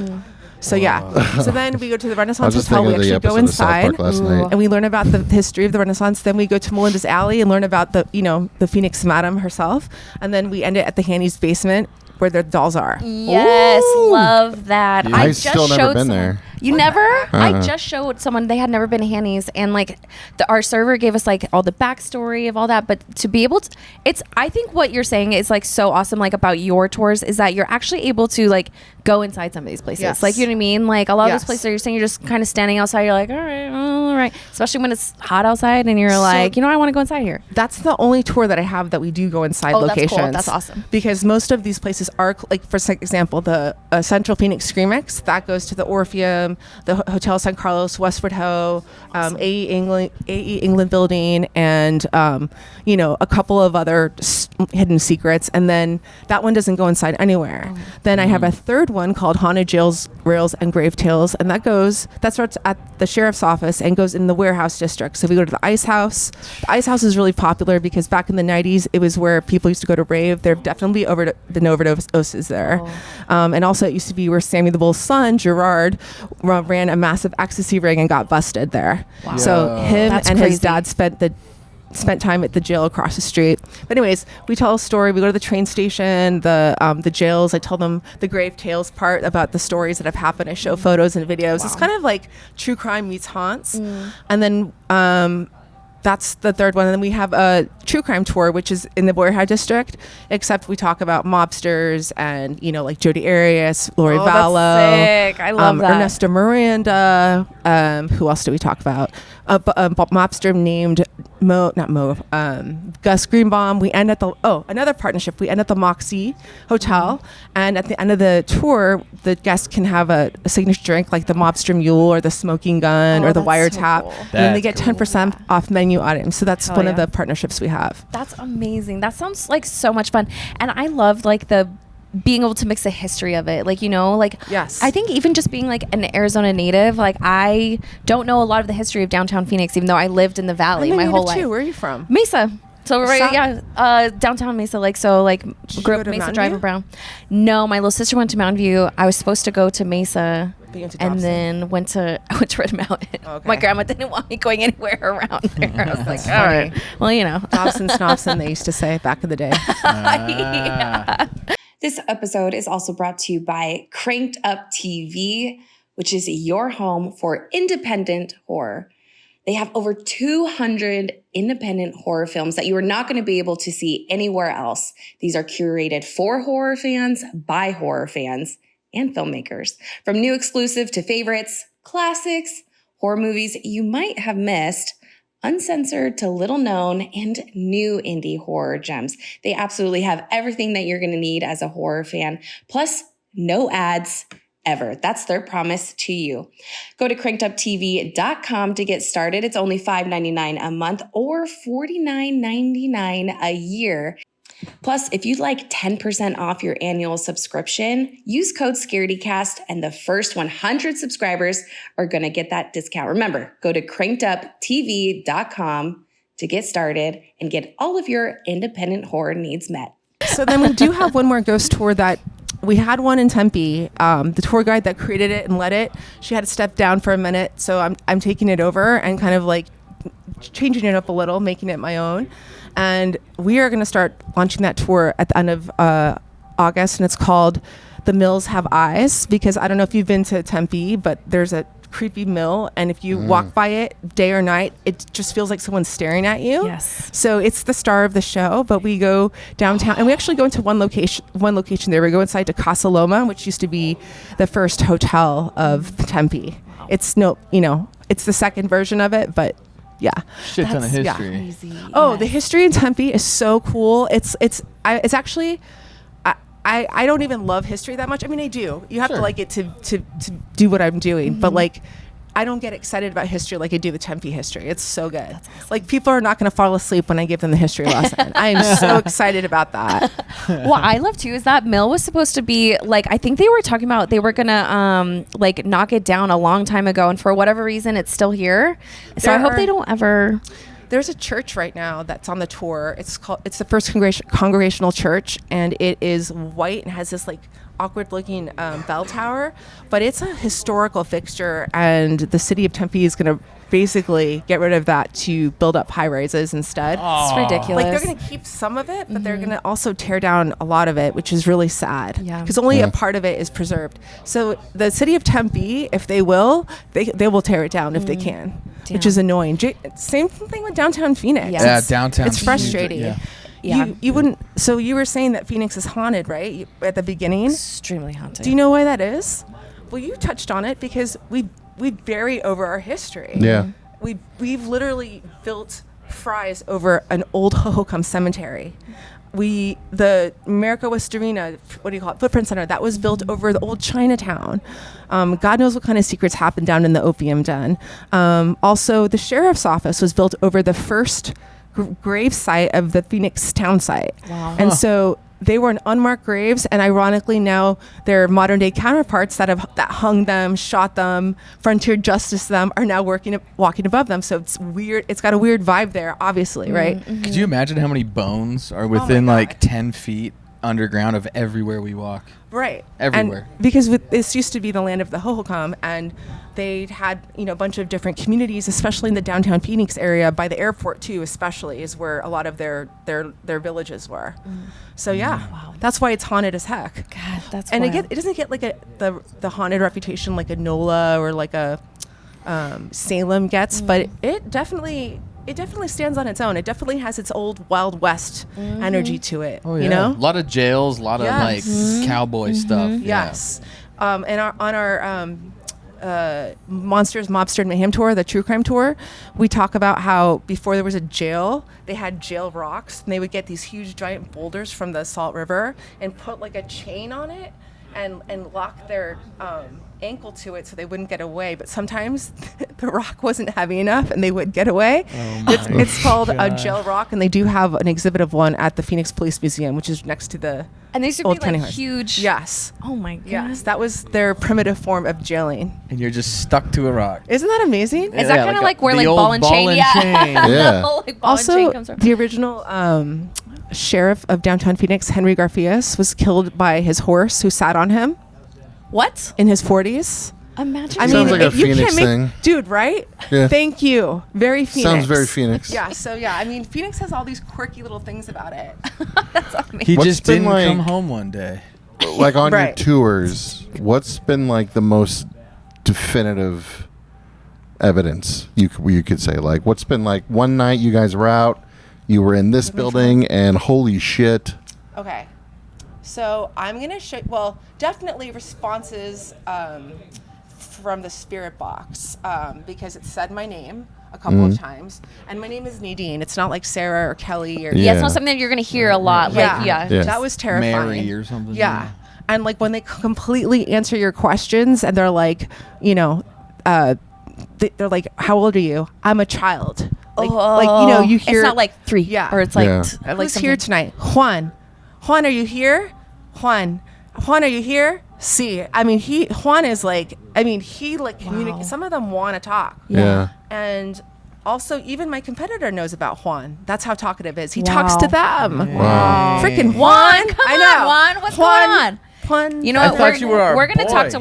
So yeah. So then we go to the I was Renaissance just Hotel. We thinking of the actually go episode of South inside Park last night. and we learn about the history of the Renaissance. Then we go to Melinda's Alley and learn about the Phoenix Madam herself. And then we end it at the Hanny's basement, where the dolls are. Yes, love that. Yeah. I I've just still never showed been someone- there. You never? I Uh-uh. just showed someone, they had never been to Hanny's, and like our server gave us like all the backstory of all that. But to be able to, I think what you're saying is like so awesome, like about your tours, is that you're actually able to like go inside some of these places. Yes. Like, you know what I mean? Like a lot of Yes. those places you're saying you're just kind of standing outside. You're like, all right. Especially when it's hot outside and you're like, I want to go inside here. That's the only tour that I have that we do go inside Oh, that's cool. locations. That's awesome. Because most of these places are, like, for example, the Central Phoenix Screamix, that goes to the Orpheum, the Hotel San Carlos, Westward Ho, AE England Building, and, a couple of other hidden secrets. And then that one doesn't go inside anywhere. Then I have a third one called Haunted Jails, Rails, and Grave Tales. And that starts at the sheriff's office and goes in the warehouse district. So we go to the Ice House. The Ice House is really popular because back in the 90s, it was where people used to go to rave. There have definitely been overdoses there. And also it used to be where Sammy the Bull's son, Gerard, ran a massive ecstasy ring and got busted there. Wow. So him That's and crazy. his dad spent time at the jail across the street. But anyways, we tell a story. We go to the train station, the jails. I tell them the Grave Tales part about the stories that have happened. I show photos and videos. It's kind of like true crime meets haunts. And then that's the third one. And then we have a true crime tour, which is in the Boyer High District, except we talk about mobsters and, like Jodi Arias, Lori Vallow. That's sick. I love that. Ernesto Miranda. Who else do we talk about? A mobster named Gus Greenbaum. We end at another partnership. We end at the Moxie Hotel, and at the end of the tour, the guests can have a signature drink like the Mobster Mule or the Smoking Gun or the that's so Wiretap. cool. And then they get That's cool. 10% off menu items. So that's Hell one of yeah. the partnerships we have. That's amazing. That sounds like so much fun. And I love like the being able to mix the history of it. Like, Yes. I think even just being like an Arizona native, like I don't know a lot of the history of downtown Phoenix, even though I lived in the valley my whole life. Where are you from? Mesa. So South- downtown Mesa, you grew go up to Mesa Mountain Drive View? and Brown. No, my little sister went to Mountain View. I was supposed to go to Mesa. But you went to And Dobson. then I went to Red Mountain. Okay. My grandma didn't want me going anywhere around there. I was like, That's all right. Well, Dobson Snobson, they used to say back in the day. Yeah. This episode is also brought to you by Cranked Up TV, which is your home for independent horror. They have over 200 independent horror films that you are not going to be able to see anywhere else. These are curated for horror fans, by horror fans, and filmmakers. From new exclusive to favorites, classics, horror movies you might have missed, uncensored to little known, and new indie horror gems. They absolutely have everything that you're going to need as a horror fan, plus no ads ever. That's their promise to you. Go to crankeduptv.com to get started. It's only $5.99 a month or $49.99 a year. Plus, if you'd like 10% off your annual subscription, use code Scaredycast and the first 100 subscribers are going to get that discount. Remember, go to crankeduptv.com to get started and get all of your independent horror needs met. So then we do have one more ghost tour that we had one in Tempe. The tour guide that created it and led it, she had to step down for a minute. So I'm taking it over and kind of like changing it up a little, making it my own. And we are going to start launching that tour at the end of August. And it's called The Mills Have Eyes, because I don't know if you've been to Tempe, but there's a creepy mill. And if you walk by it day or night, it just feels like someone's staring at you. Yes. So it's the star of the show, but we go downtown and we actually go into one location there. We go inside to Casa Loma, which used to be the first hotel of Tempe. It's it's the second version of it, but yeah. Shit ton of That's- yeah. history. Crazy. Oh, Yes. the history in Tempe is so cool. It's actually, I don't even love history that much. I mean, I do. You have to Sure. like it to do what I'm doing. But like, I don't get excited about history like I do the Tempe history. It's so good. Like, people are not going to fall asleep when I give them the history lesson. I am so excited about that. What I love too is that mill was supposed to be like, I think they were talking about they were gonna like knock it down a long time ago, and for whatever reason it's still here. So I hope they don't ever. There's a church right now that's on the tour. It's the First Congregational Church, and it is white and has this like awkward looking bell tower, but it's a historical fixture, and the city of Tempe is going to basically get rid of that to build up high rises instead. It's ridiculous. Like, they're going to keep some of it, but they're going to also tear down a lot of it, which is really sad. Yeah. Because only a part of it is preserved. So the city of Tempe, if they will tear it down if they can, which is annoying. Same thing with downtown Phoenix. Yes. Yeah, downtown. It's frustrating. Yeah. Yeah. You wouldn't. So you were saying that Phoenix is haunted, right? At the beginning. Extremely haunted. Do you know why that is? Well, you touched on it because we bury over our history. Yeah. We've literally built fries over an old Hohokam cemetery. The America West Arena, what do you call it, Footprint Center, that was built over the old Chinatown. God knows what kind of secrets happened down in the opium den. Also, the sheriff's office was built over the first grave site of the Phoenix town site. Wow. And so they were in unmarked graves, and ironically now their modern day counterparts that hung them, shot them, frontier justice them, are now walking above them. So it's weird. It's got a weird vibe there, obviously, right? Could you imagine how many bones are within God. like 10 feet underground of everywhere we walk? Right. Everywhere. And because this used to be the land of the Hohokam, and they had a bunch of different communities, especially in the downtown Phoenix area, by the airport too, especially, is where a lot of their villages were. So yeah, that's why it's haunted as heck. God, that's And wild. it doesn't get like the haunted reputation like a NOLA or like a Salem gets, but it definitely stands on its own. It definitely has its old Wild West energy to it. Oh, yeah. You know? A lot of jails, a lot of like cowboy stuff. Yeah. Yes. And on our Monsters, Mobster, and Mayhem tour, the true crime tour, we talk about how before there was a jail, they had jail rocks, and they would get these huge giant boulders from the Salt River and put like a chain on it and lock their ankle to it so they wouldn't get away. But sometimes the rock wasn't heavy enough and they would get away. It's called a jail rock, and they do have an exhibit of one at the Phoenix Police Museum, which is next to the and these would old be county like horse. huge. Yes. Oh my god. Yes, that was their primitive form of jailing. And you're just stuck to a rock. Isn't that amazing? Is that kind of like where the like old ball and chain? Yeah. Yeah. Like ball and chain Also, comes from. the original sheriff of downtown Phoenix, Henry Garfias, was killed by his horse who sat on him What? in his 40s. Imagine. I Sounds mean, like a you Phoenix can't make, thing. dude, right? Yeah. Thank you. Very Phoenix. Sounds very Phoenix. Yeah. So yeah, I mean, Phoenix has all these quirky little things about it. He What's just been didn't like- come home one day. Like on your Right. tours, what's been like the most definitive evidence? You could say, like, what's been like one night you guys were out, you were in this building, and holy shit. Okay. So I'm going to show, well, definitely responses from the spirit box because it said my name a couple of times. And my name is Nadine. It's not like Sarah or Kelly or... Yeah, it's not something that you're going to hear a lot. Yeah. Like, yeah. Yeah. That was terrifying. Mary or something. Yeah. And like when they completely answer your questions and they're like, you know, they're like, how old are you? I'm a child. Like, you know, you hear... It's not like 3. Yeah. Or it's like... Yeah. Like Who's something. here tonight? Juan. Juan, are you here? Juan, are you here? See, I mean, Juan is like, I mean, he like communicate. Some of them want to talk. Yeah. And also, even my competitor knows about Juan. That's how talkative is. He talks to them. Wow. Freaking Juan, Juan. come I know. on, Juan. What's going on? Juan. You know I what? thought you were our we're gonna boy. talk to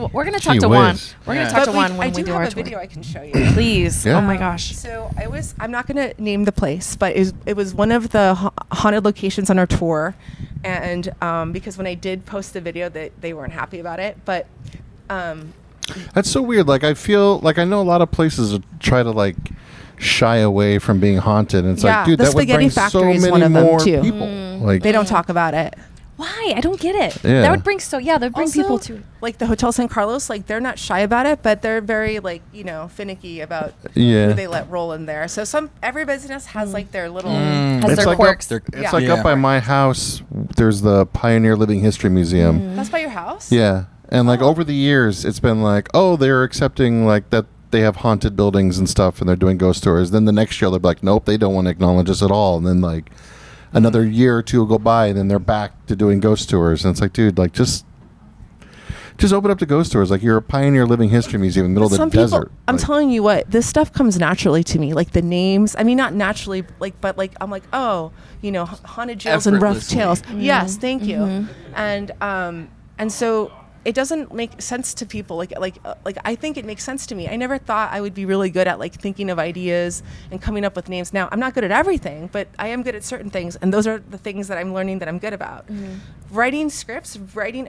Gee Juan. whiz. We're gonna Yeah. talk But to Juan when I we do do have our a tour. video I can show you. Please. Yeah. Oh my gosh. So I'm not going to name the place, but it was one of the haunted locations on our tour. And because when I did post the video, they weren't happy about it. But That's so weird. Like, I feel like I know a lot of places try to like shy away from being haunted. And it's Yeah, like, dude, the that would Spaghetti bring so Factory is many one of them, more too. people. Like, they don't talk about it. Why? I don't get it. Yeah. That would bring people Also, to it. like the Hotel San Carlos, like they're not shy about it, but they're very like, you know, finicky about Yeah. who they let roll in there. So every business has like their little Has It's their like quirks. It's Yeah. like up by my house. There's the Pioneer Living History Museum. That's by your house? Yeah, and like over the years, it's been like, oh, they're accepting like that they have haunted buildings and stuff, and they're doing ghost tours. Then the next year, they'll be like, nope, they don't want to acknowledge us at all. And then like another year or two will go by, and then they're back to doing ghost tours. And it's like, dude, like just open up the ghost tours. Like, you're a Pioneer Living History Museum in the middle of the Some people, desert. I'm Like, telling you what, this stuff comes naturally to me. Like the names, I mean, not naturally, like, but like, I'm like, oh, you know, haunted jails and rough Effortlessly. tales. Yes, thank you. And so it doesn't make sense to people. Like I think it makes sense to me. I never thought I would be really good at like thinking of ideas and coming up with names. Now I'm not good at everything, but I am good at certain things, and those are the things that I'm learning that I'm good about. Writing a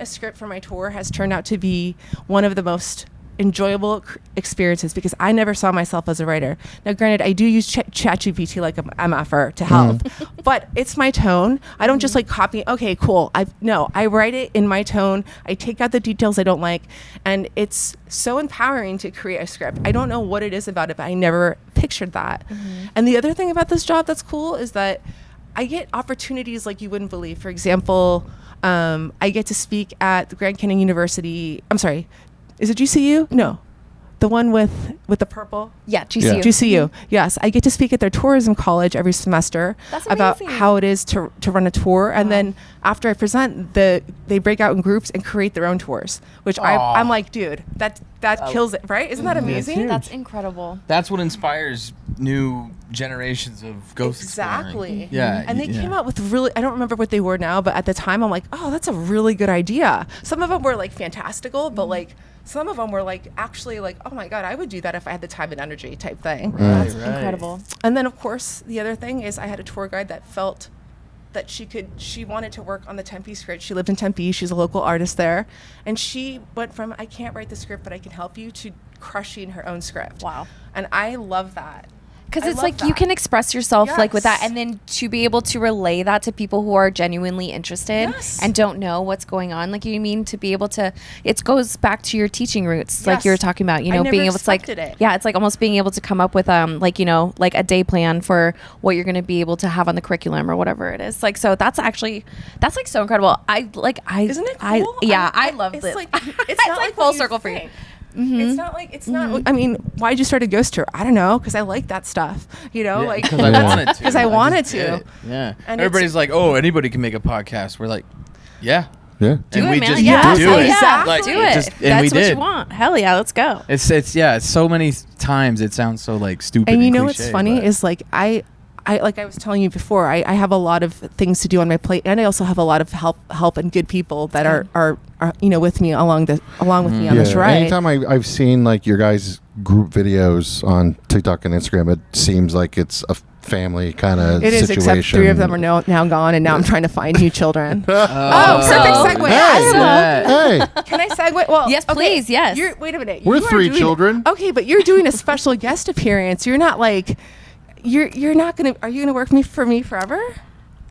script for my tour has turned out to be one of the most enjoyable experiences because I never saw myself as a writer. Now, granted, I do use ChatGPT like I'm MFR to help, but it's my tone. I don't just like copy. Okay, cool. I write it in my tone. I take out the details I don't like, and it's so empowering to create a script. I don't know what it is about it, but I never pictured that. And the other thing about this job that's cool is that I get opportunities like you wouldn't believe. For example, I get to speak at the Grand Canyon University. I'm sorry. Is it GCU? No. The one with the purple? Yeah, GCU. GCU. Yes. I get to speak at their tourism college every semester about amazing. how it is to run a tour. And then after I present, they break out in groups and create their own tours, which I'm like, dude, that kills it, right? Isn't that amazing? That's incredible. That's what inspires new generations of ghost Exactly. exploring. Yeah. And they yeah. came out with really, I don't remember what they were now, but at the time I'm like, oh, that's a really good idea. Some of them were like fantastical, but like some of them were like actually like, oh my God, I would do that if I had the time and energy type thing. That's incredible. And then of course, the other thing is I had a tour guide that felt that she wanted to work on the Tempe script. She lived in Tempe. She's a local artist there. And she went from, I can't write the script, but I can help you, to crushing her own script. Wow. And I love that. Because I it's love like you that. can express yourself like with that, Yes. and then to be able to relay that to people who are genuinely interested Yes. and don't know what's going on. Like, you mean, to be able to, it goes back to your teaching roots, like Yes. you were talking about, you I know, never being able to like, expected it. yeah, it's like almost being able to come up with like, you know, like a day plan for what you're going to be able to have on the curriculum or whatever it is. Like, so that's like so incredible. Isn't it cool? I love it's it. like It's it's not like like full what you circle for you. think. It's not like it's not. I mean, why'd you start a ghost tour? I don't know, because I like that stuff. You know, like because I wanted to. Because I wanted just did to. it. Yeah. And Everybody's like, oh, anybody can make a podcast. We're like, yeah. Yeah. Do and it, we man. just Yeah. do it. Exactly. Like, Do it. just- and That's we what did. you want. Hell yeah, let's go. It's so many times it sounds so like stupid. And you know what's cliche, funny but- is like I like I was telling you before, I have a lot of things to do on my plate, and I also have a lot of help and good people that are with me along with me on this ride. Anytime I've seen like your guys' group videos on TikTok and Instagram, it seems like it's a family kind of It is, situation. except 3 of them are now gone, and now I'm trying to find new children. So- Perfect segue. Hey, Can I segue? Well, Yes, okay, please, yes. Wait a minute. we're You are 3 doing- children. Okay, but you're doing a special guest appearance. You're not like, you're not gonna. Are you gonna work for me forever?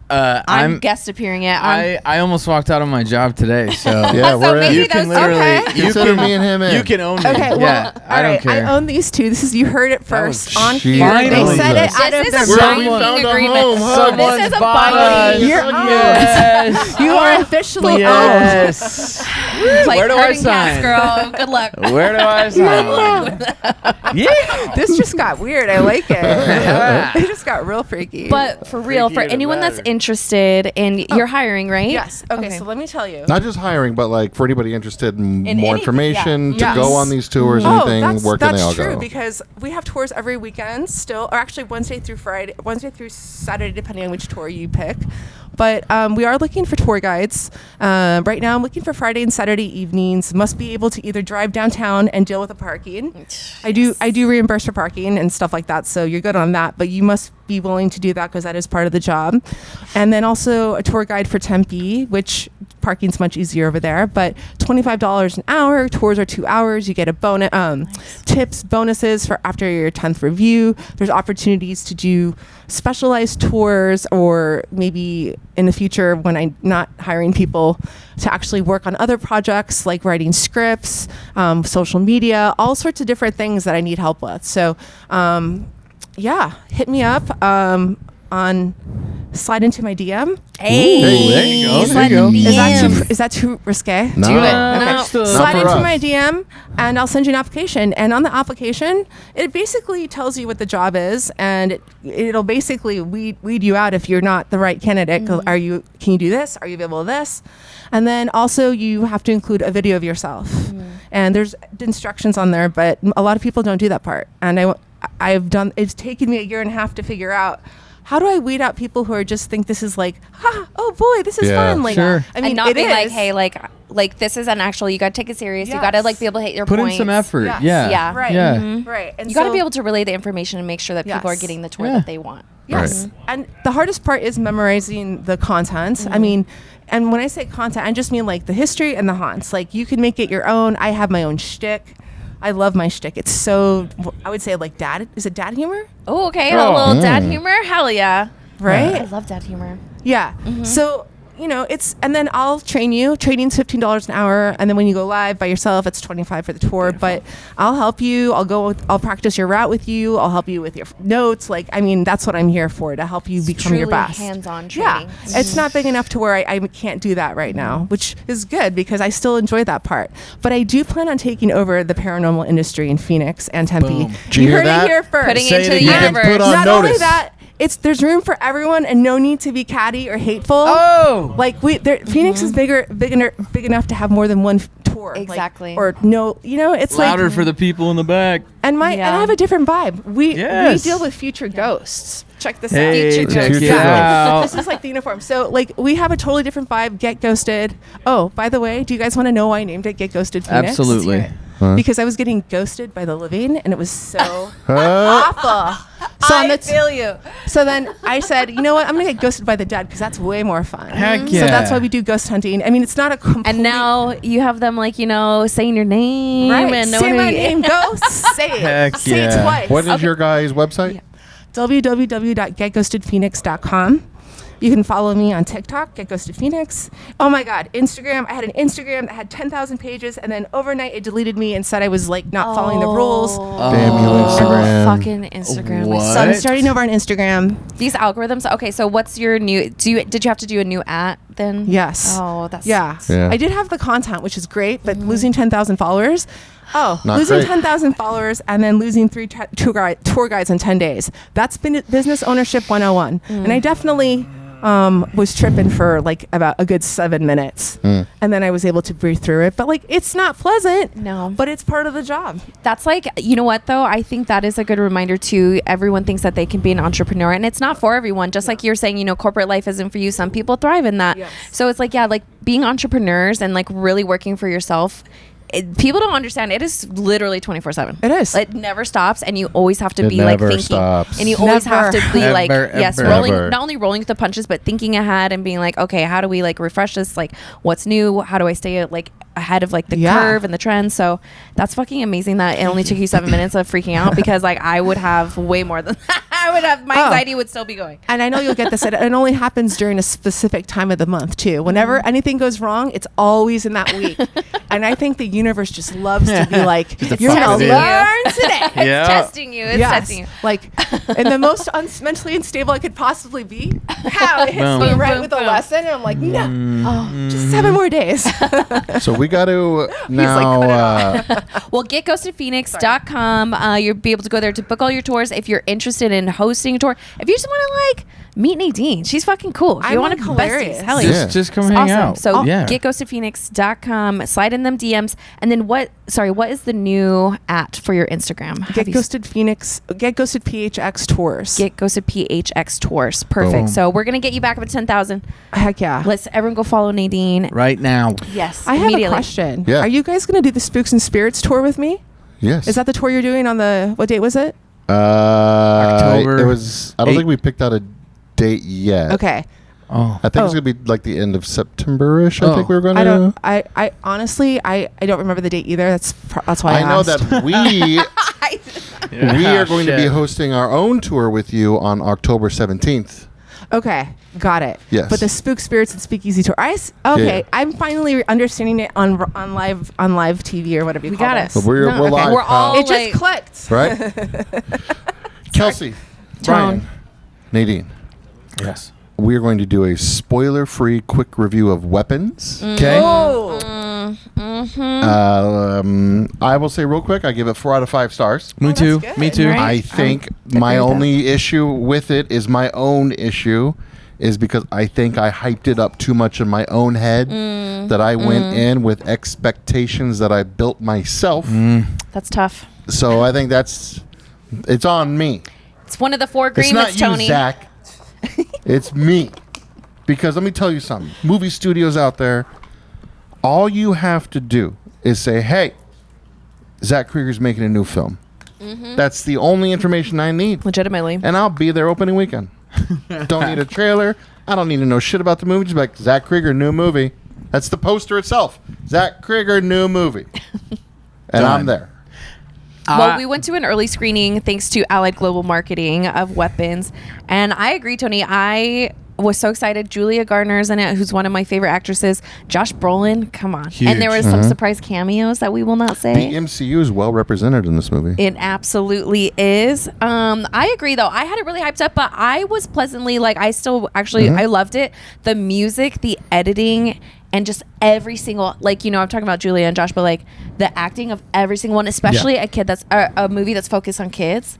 I'm guest appearing it. I almost walked out on my job today, so Yeah, So we're maybe in. you can that's literally okay. you Consider can, me and him in. you can own me. Okay, well, yeah, I don't alright, care. I own these 2. You heard it That was first on shit. here. They Finally. said it This out of is their a Where mouth. we binding found a agreement. home, huh? Someone's This is a bought binding- us. You're owned. Yes. You are officially owned. Yes. like Where do I herding cats, sign? girl. Good luck. Where do I sign? Yeah. This just got weird. I like it. It just got real freaky. But for real, for Freaky anyone that's matter. interested, and you're hiring, right? yes. Okay, so let me tell you. Not just hiring, but like for anybody interested in In more any- information to Yes. go on these tours, Oh, anything, where can they all that's true go? because we have tours every weekend still, or actually Wednesday through Saturday, depending on which tour you pick. But we are looking for tour guides. Right now, I'm looking for Friday and Saturday evenings. Must be able to either drive downtown and deal with the parking. I do reimburse for parking and stuff like that, so you're good on that. But you must be willing to do that because that is part of the job. And then also a tour guide for Tempe, which parking's much easier over there. But $25 an hour. Tours are 2 hours. You get a bonus, tips, bonuses for after your 10th review. There's opportunities to do specialized tours, or maybe in the future when I'm not hiring people, to actually work on other projects like writing scripts, social media, all sorts of different things that I need help with. So yeah, hit me up on slide into my DM. Hey, there you go. slide There you in go. DMs. Is that too risque? No. Do it. No. Slide for into us. my DM and I'll send you an application. And on the application, it basically tells you what the job is, and it'll basically weed you out if you're not the right candidate. Mm-hmm. Can you do this? Are you available to this? And then also you have to include a video of yourself. And there's instructions on there, but a lot of people don't do that part. And it's taken me 1.5 years to figure out, how do I weed out people who are just think this is like, oh boy, this is Yeah. fun. Like, Sure. I mean, and not it be like, is. hey, like this is an actual. You got to take it serious. You got to Yes. like be able to hit your Put points. in some effort. Yes. Yeah. Yeah. Right. Yeah. Right. And You got to so- be able to relay the information and make sure that people are Yes. getting the tour Yeah. that they want. Yes. Right. And the hardest part is memorizing the content. I mean, and when I say content, I just mean like the history and the haunts. Like you can make it your own. I have my own shtick. I love my shtick. It's so, I would say like dad. Is it dad humor? Oh, okay. Oh. A little dad humor. Hell yeah. Right? I love dad humor. Yeah. So, and then I'll train you. Training's $15 an hour, and then when you go live by yourself, it's $25 for the tour. But I'll help you. I'll practice your route with you. I'll help you with your notes. Like, I mean, that's what I'm here for, to help you become your truly best. hands-on Yeah, training. it's not big enough to where I can't do that right now, which is good because I still enjoy that part. But I do plan on taking over the paranormal industry in Phoenix and Tempe. Boom. Did you You hear heard that? it here first. Putting Say into it the again. universe. Put on Not only notice. that, there's room for everyone and no need to be catty or hateful. Oh. Like Phoenix is big enough to have more than one tour. like, Exactly. or no, it's Louder like, for the people in the back. and I have a different vibe. We Yes. deal with future ghosts. Check this Hey, out. Future check ghosts. it Yeah. out. This is like the uniform. So like we have a totally different vibe. Get Ghosted. Oh, by the way, do you guys want to know why I named it Get Ghosted Phoenix? Absolutely. Huh? Because I was getting ghosted by the living, and it was so Huh? awful. So on the feel you. So then I said, you know what? I'm gonna get ghosted by the dead because that's way more fun. Heck So yeah. that's why we do ghost hunting. I mean, it's not a complete. And now you have them like, saying your name right, and say knowing my who you- name, ghost. Say it. Heck Say it yeah. twice. What is your guys' website? www.getghostedphoenix.com. You can follow me on TikTok, Get Ghosted Phoenix. Oh my God, Instagram. I had an Instagram that had 10,000 pages, and then overnight it deleted me and said I was like not following the rules. Damn you, Oh, Instagram. fucking Instagram. What? So I'm starting over on Instagram. These algorithms. Okay, so what's your new? Did you have to do a new at then? Yes. Oh, that's Yeah. Yeah. I did have the content, which is great, but losing 10,000 followers. Oh, Not losing great. 10,000 followers and then losing 3 tour guides in 10 days. That's been business ownership 101. And I definitely was tripping for like about a good 7 minutes. And then I was able to breathe through it. But like, it's not pleasant. No. But it's part of the job. That's like, you know what though? I think that is a good reminder too. Everyone thinks that they can be an entrepreneur, and it's not for everyone. Just like you're saying, you know, corporate life isn't for you. Some people thrive in that. Yes. So it's like, yeah, like being entrepreneurs and like really working for yourself. People don't understand. It is literally 24/7. It is. It never stops, and you always have to It be like never thinking, stops. and you always have to be Never. like, Ever, yes, ever. rolling, Ever. not only rolling with the punches, but thinking ahead and being like, okay, how do we like refresh this? Like, what's new? How do I stay like ahead of like the curve and the trend? So that's fucking amazing that it only took you 7 minutes of freaking out, because like I would have way more than that. I would have, my anxiety would still be going. And I know you'll get this. It only happens during a specific time of the month too. Whenever anything goes wrong, it's always in that week. And I think the universe just loves to be like, you're fuck gonna it in. learn today. It's testing you. It's testing you. Like, in the most mentally unstable I could possibly be, how it hits Boom. me right Boom, with a boom. lesson, and I'm like, no, just 7 more days. So we got to cut now. Well, getghostedphoenix.com. You'll be able to go there to book all your tours if you're interested in hosting a tour. If you just want to like meet Nadine, she's fucking cool. If I'm, you want like, to be hilarious. besties, hell yeah. Yeah. Just come It's hang awesome. out. So yeah. getghostedphoenix.com. Slide in them DMs. And then what is the new for your Instagram? Get Ghosted Phoenix, Get Ghosted PHX tours. Get Ghosted PHX tours. Perfect. Boom. So we're gonna get you back up to 10,000. Heck yeah. Let's everyone go follow Nadine. Right now. Yes. I have a immediately. question. Yeah. Are you guys going to do the Spooks and Spirits tour with me? Yes. Is that the tour you're doing on what date was it? October It was. I don't 8th. think we picked out a date yet. Okay. Oh. I think it's Oh. gonna be like the end of September-ish. I Oh. think we were gonna. I don't. I honestly, I don't remember the date either. That's why I I know asked. that we are going to be hosting our own tour with you on October 17th. Okay, got it. Yes. But the Spook Spirits and Speakeasy tour. Okay, Yeah. I'm finally understanding it on live TV or whatever you We call got it. it. We're No, okay. live. We're pal. all- It just like- clicked. right. Kelsey, Tone. Brian, Nadine. Yes. We are going to do a spoiler-free quick review of Weapons. Okay. Oh, I will say real quick, I give it 4 out of 5 stars. Me that's too. good. Me too. Right. I think agree my with that. only issue with it is my own issue is because I think I hyped it up too much in my own head, that I went in with expectations that I built myself. That's tough. So I think it's on me. It's one of the 4 It's agreements, not you, Tony. Zach. It's me. Because let me tell you something. Movie studios out there, all you have to do is say, hey, Zach Krieger's making a new film. That's the only information I need. Legitimately. And I'll be there opening weekend. Don't need a trailer. I don't need to know shit about the movie. Just be like, Zach Krieger, new movie. That's the poster itself. Zach Krieger, new movie. And I'm there. Well, we went to an early screening thanks to Allied Global Marketing of Weapons. And I agree, Tony. I was so excited. Julia Garner's in it, who's one of my favorite actresses. Josh Brolin, come on. Huge. And there was some surprise cameos that we will not say. The MCU is well represented in this movie. It absolutely is. I agree, though. I had it really hyped up, but I was pleasantly, like, I still actually, I loved it. The music, the editing, and just every single, like, you know, I'm talking about Julia and Josh, but like the acting of every single one, especially a kid that's a movie that's focused on kids.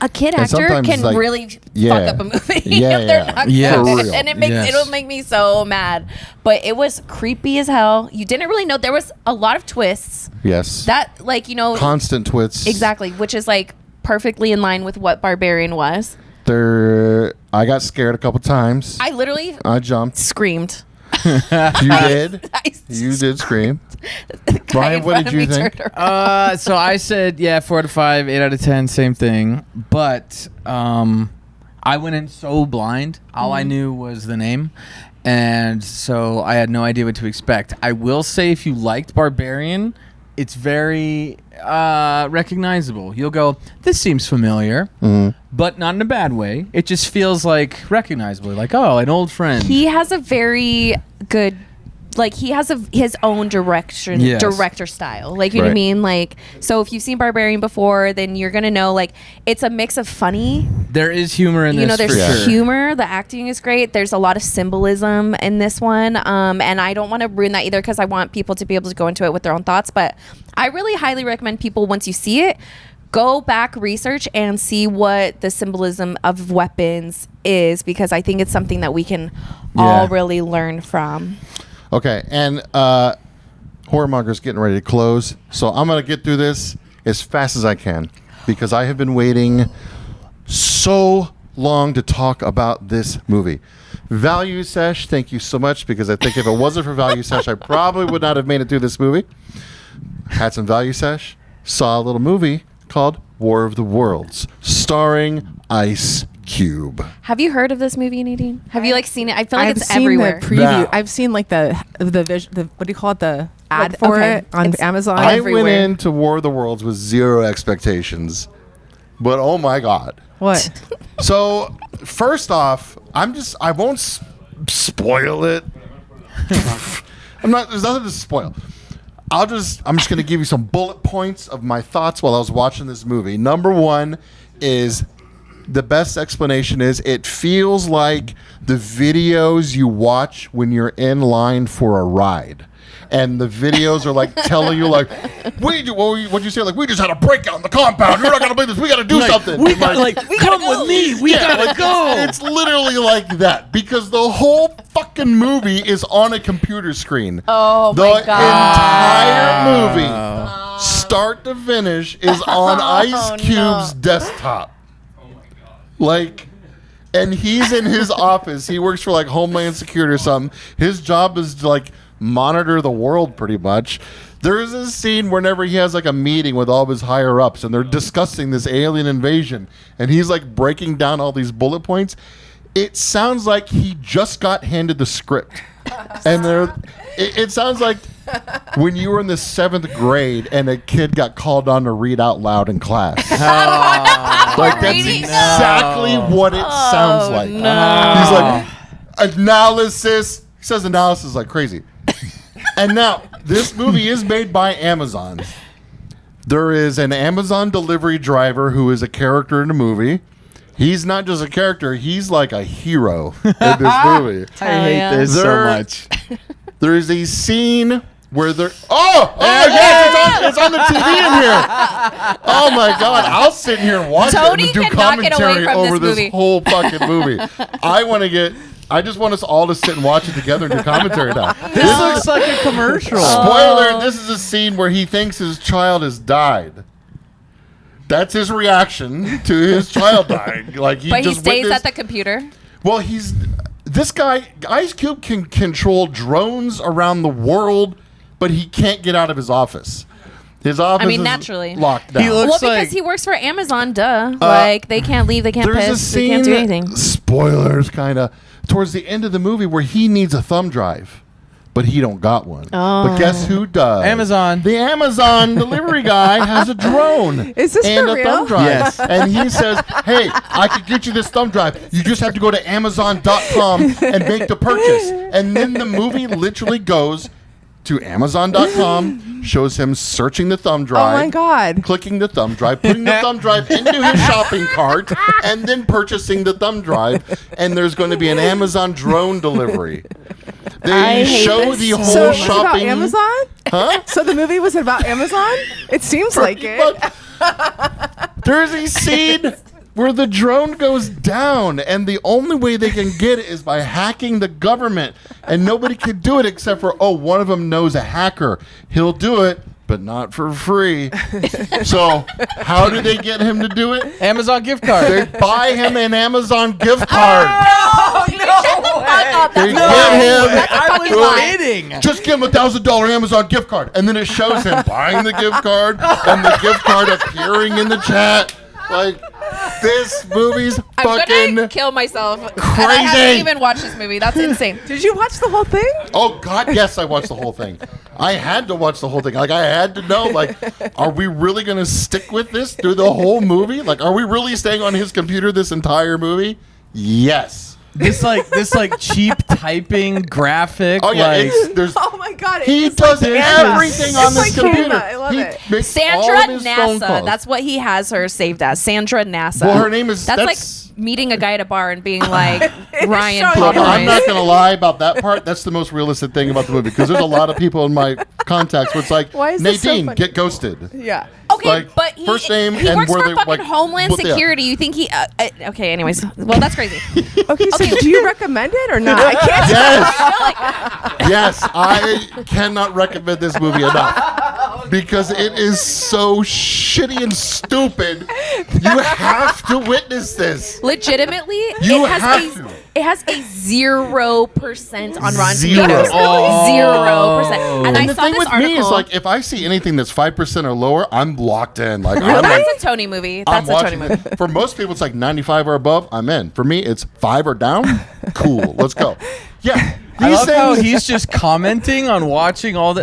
A kid And actor sometimes, can like, really yeah. fuck up a movie Yeah, if they're yeah. not Yeah. good. For real. And it'll make me so mad. But it was creepy as hell. You didn't really know, there was a lot of twists Yes. that, like, you know, Constant twists. exactly, which is like perfectly in line with what Barbarian was. I got scared a couple times. I literally I jumped. screamed. You did. I You did scream. The guy Brian, in what front did of you me think? turned around. So I said 4 out of 5, 8 out of 10, same thing. But I went in so blind. All I knew was the name, and so I had no idea what to expect. I will say, if you liked Barbarian, it's very recognizable. You'll go, this seems familiar, but not in a bad way. It just feels like recognizable, like, oh, an old friend. He has a very good, like, he has his own director style. Like, you know what I Right. mean? Like, so if you've seen Barbarian before, then you're gonna know, like, it's a mix of funny. There is humor in You know, this, there's for sure. humor. The acting is great. There's a lot of symbolism in this one. And I don't want to ruin that either because I want people to be able to go into it with their own thoughts. But I really highly recommend people, once you see it, go back, research, and see what the symbolism of weapons is, because I think it's something that we can all really learn from. Okay, and Horrormonger's getting ready to close, so I'm going to get through this as fast as I can because I have been waiting so long to talk about this movie. Value Sesh, thank you so much, because I think if it wasn't for Value Sesh, I probably would not have made it through this movie. Had some Value Sesh, saw a little movie called War of the Worlds, starring Ice Cube. Have you heard of this movie, Nadine? Have you seen it? I feel like I've it's seen everywhere. the preview. Now. I've seen like the what do you call it? The ad Like, for okay. it on It's Amazon. I everywhere. went into War of the Worlds with zero expectations, but oh my God. What? So, first off, I won't spoil it. There's nothing to spoil. I'm just going to give you some bullet points of my thoughts while I was watching this movie. Number one is, the best explanation is, it feels like the videos you watch when you're in line for a ride. And the videos are like telling you like, what'd you say? Like, we just had a breakout in the compound. You're not going to believe this. We got to do something. We come with me. We gotta go. It's literally like that because the whole fucking movie is on a computer screen. Oh the my God. entire movie, start to finish, is on Ice Cube's desktop. Like, and he's in his office. He works for like Homeland Security or something. His job is to like monitor the world pretty much. There is a scene whenever he has like a meeting with all of his higher ups and they're discussing this alien invasion and he's like breaking down all these bullet points. It sounds like he just got handed the script. And it sounds like when you were in the 7th grade and a kid got called on to read out loud in class. Like, that's exactly what it sounds like. He's like, analysis. He says analysis like crazy. And now, this movie is made by Amazon. There is an Amazon delivery driver who is a character in the movie. He's not just a character, he's like a hero in this movie. I hate this so much. There is a scene where they're... yes, it's on the TV in here. Oh my God, I'll sit here and watch Tony it and do cannot get away commentary from over this this movie. whole fucking movie. I just want us all to sit and watch it together and do commentary now. This looks like a commercial. Spoiler, this is a scene where he thinks his child has died. That's his reaction to his child dying. Like But he stays at the computer. Well, this guy, Ice Cube, can control drones around the world, but he can't get out of his office. His office is naturally locked down. Well, because he works for Amazon, duh. Like, they can't leave, they can't There's a piss, scene, they can't do anything. Spoilers, kind of, towards the end of the movie where he needs a thumb drive, but he don't got one. But guess who does? Amazon. The Amazon delivery guy has a drone. Is this and for a real? thumb drive. Yes. And he says, hey, I could get you this thumb drive. You just have to go to Amazon.com and make the purchase. And then the movie literally goes to Amazon.com, shows him searching the thumb drive. Oh my God. Clicking the thumb drive, putting the thumb drive into his shopping cart, and then purchasing the thumb drive. And there's going to be an Amazon drone delivery. They show the whole So it was about shopping. Amazon? Huh? So the movie was about Amazon? It seems like it. There's a scene where the drone goes down, and the only way they can get it is by hacking the government. And nobody can do it except for, one of them knows a hacker. He'll do it, but not for free. So how do they get him to do it? Amazon gift card. They buy him an Amazon gift card. Oh, no! They get him. I was kidding. Just give him $1,000 Amazon gift card. And then it shows him buying the gift card and the gift card appearing in the chat. Like, this movie's I'm fucking gonna kill myself. crazy. And I haven't even watched this movie. That's insane. Did you watch the whole thing? Oh, God, yes, I watched the whole thing. I had to watch the whole thing. Like, I had to know, like, are we really going to stick with this through the whole movie? Like, are we really staying on his computer this entire movie? Yes. This cheap typing graphic. Oh, yeah, like, there's... Oh my God. He it's does like everything on It's this like computer. Canva. I love he it. makes all Sandra of his phone NASA. calls. That's what he has her saved as. Sandra NASA. Well, her name is... That's like meeting a guy at a bar and being like, Ryan showing Look, you. I'm Pomeroy. not going to lie about that part. That's the most realistic thing about the movie because there's a lot of people in my contacts where it's like, Why is this so Nadine, funny? get ghosted. Yeah. Okay, Okay, Like, but he, first name he and works where for they, fucking like, Homeland what they are. Security. You think he? Okay. Anyways, well, that's crazy. Okay, so do you recommend it or not? I can't. Yes. Yes, I cannot recommend this movie enough because it is so shitty and stupid. You have to witness this. Legitimately, You it has have a to. it has a 0% on Rotten Zero. Tomatoes. Oh. 0%. And I And the saw thing this with article. me is like, if I see anything that's 5% or lower, I'm locked in. Like, Well, I'm like, that's a Tony movie. I'm That's a Tony watching movie. it. For most people, it's like 95 or above. I'm in. For me, it's 5 or down. Cool. Let's go. Yeah. I These love how things- he's just commenting on watching all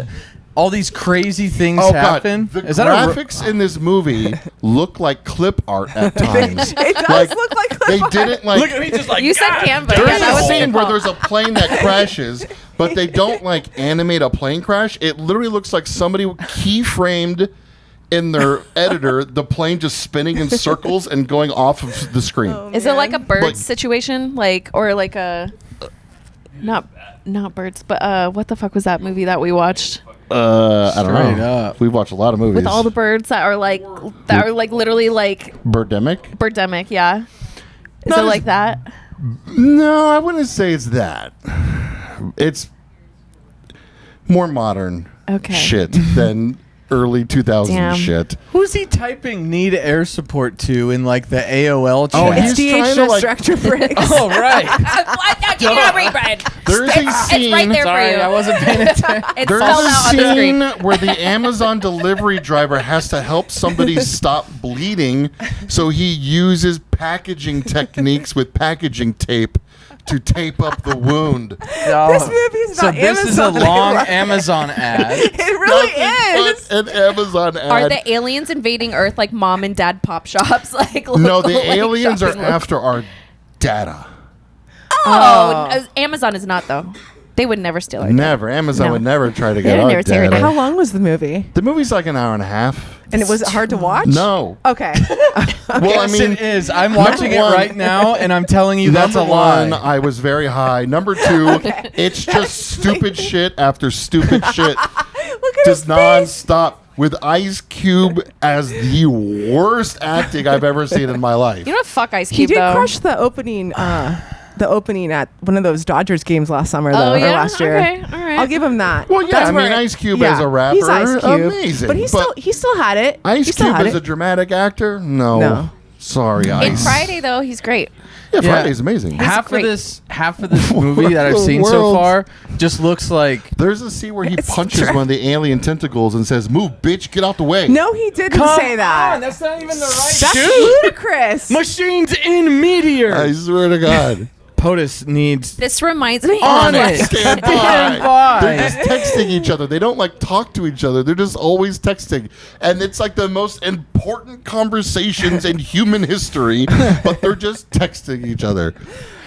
these crazy things Oh happen. God! The Is that a graphics in this movie look like clip art at times. It does look like clip they art. didn't like. Look at me just like You said Canva. There's Yeah, that a was scene where Canva. there's a plane that crashes, but they don't like animate a plane crash. It literally looks like somebody keyframed in their editor the plane just spinning in circles and going off of the screen. Is it like a birds Like- situation, like or like a not birds, but what the fuck was that movie that we watched I don't Straight know. up. We've watched a lot of movies. with all the birds that are like literally like Birdemic? birdemic? Yeah, is Not it as- like that? No, I wouldn't say it's that. It's more modern Okay. shit than early 2000s Damn. shit. Who's he typing need air support to in like the AOL chat? Oh, It's he's trying to, DHS like- Director Briggs. Oh, right. Give me a rebrand. There's a scene. It's right there Sorry, for you. I wasn't paying attention. It's There's spelled a out on the scene screen. where the Amazon delivery driver has to help somebody stop bleeding, so he uses packaging techniques with packaging tape to tape up the wound. This movie is So about this is a Amazon. long Amazon ad. It really Nothing is. but an Amazon ad. Are the aliens invading Earth like mom and dad pop shops? Like No, the like aliens are shopping local- after our data. Oh, Amazon is not though. They would never steal our data. Never. Amazon No. would never try to They get would our never take our data. data. How long was the movie? The movie's like an hour and a half. And it was hard to watch? No. Okay. Well, Yes, I mean, it is. I'm watching it one- right now, and I'm telling you that's a number lie. one, I was very high. Number two, it's just stupid shit after stupid shit. Look at his Just face. nonstop with Ice Cube as the worst acting I've ever seen in my life. You know what? Fuck Ice He Cube did though. crush the opening at one of those Dodgers games last summer, though, Oh, or yeah? last year. Okay, all right. I'll give him that. Well, yeah, That's I mean, where Ice Cube as a rapper, he's Ice Cube, amazing, but but he still had it. He Ice still Cube had as it. a dramatic actor? No. No. Sorry, In Ice. Friday though, he's great. Yeah, Yeah. Friday's amazing. half great. of this movie that I've The seen so world. far just looks like There's a scene where he It's punches true. one of the alien tentacles and says, "Move, bitch, get out the way." No, he didn't say that. that's not even the right That's ludicrous. Machines in Meteor. I swear to God. POTUS needs This reminds me On of it. Stand Stand by. by. They're just texting each other. They don't like talk to each other. They're just always texting. And it's like the most important conversations in human history, but they're just texting each other.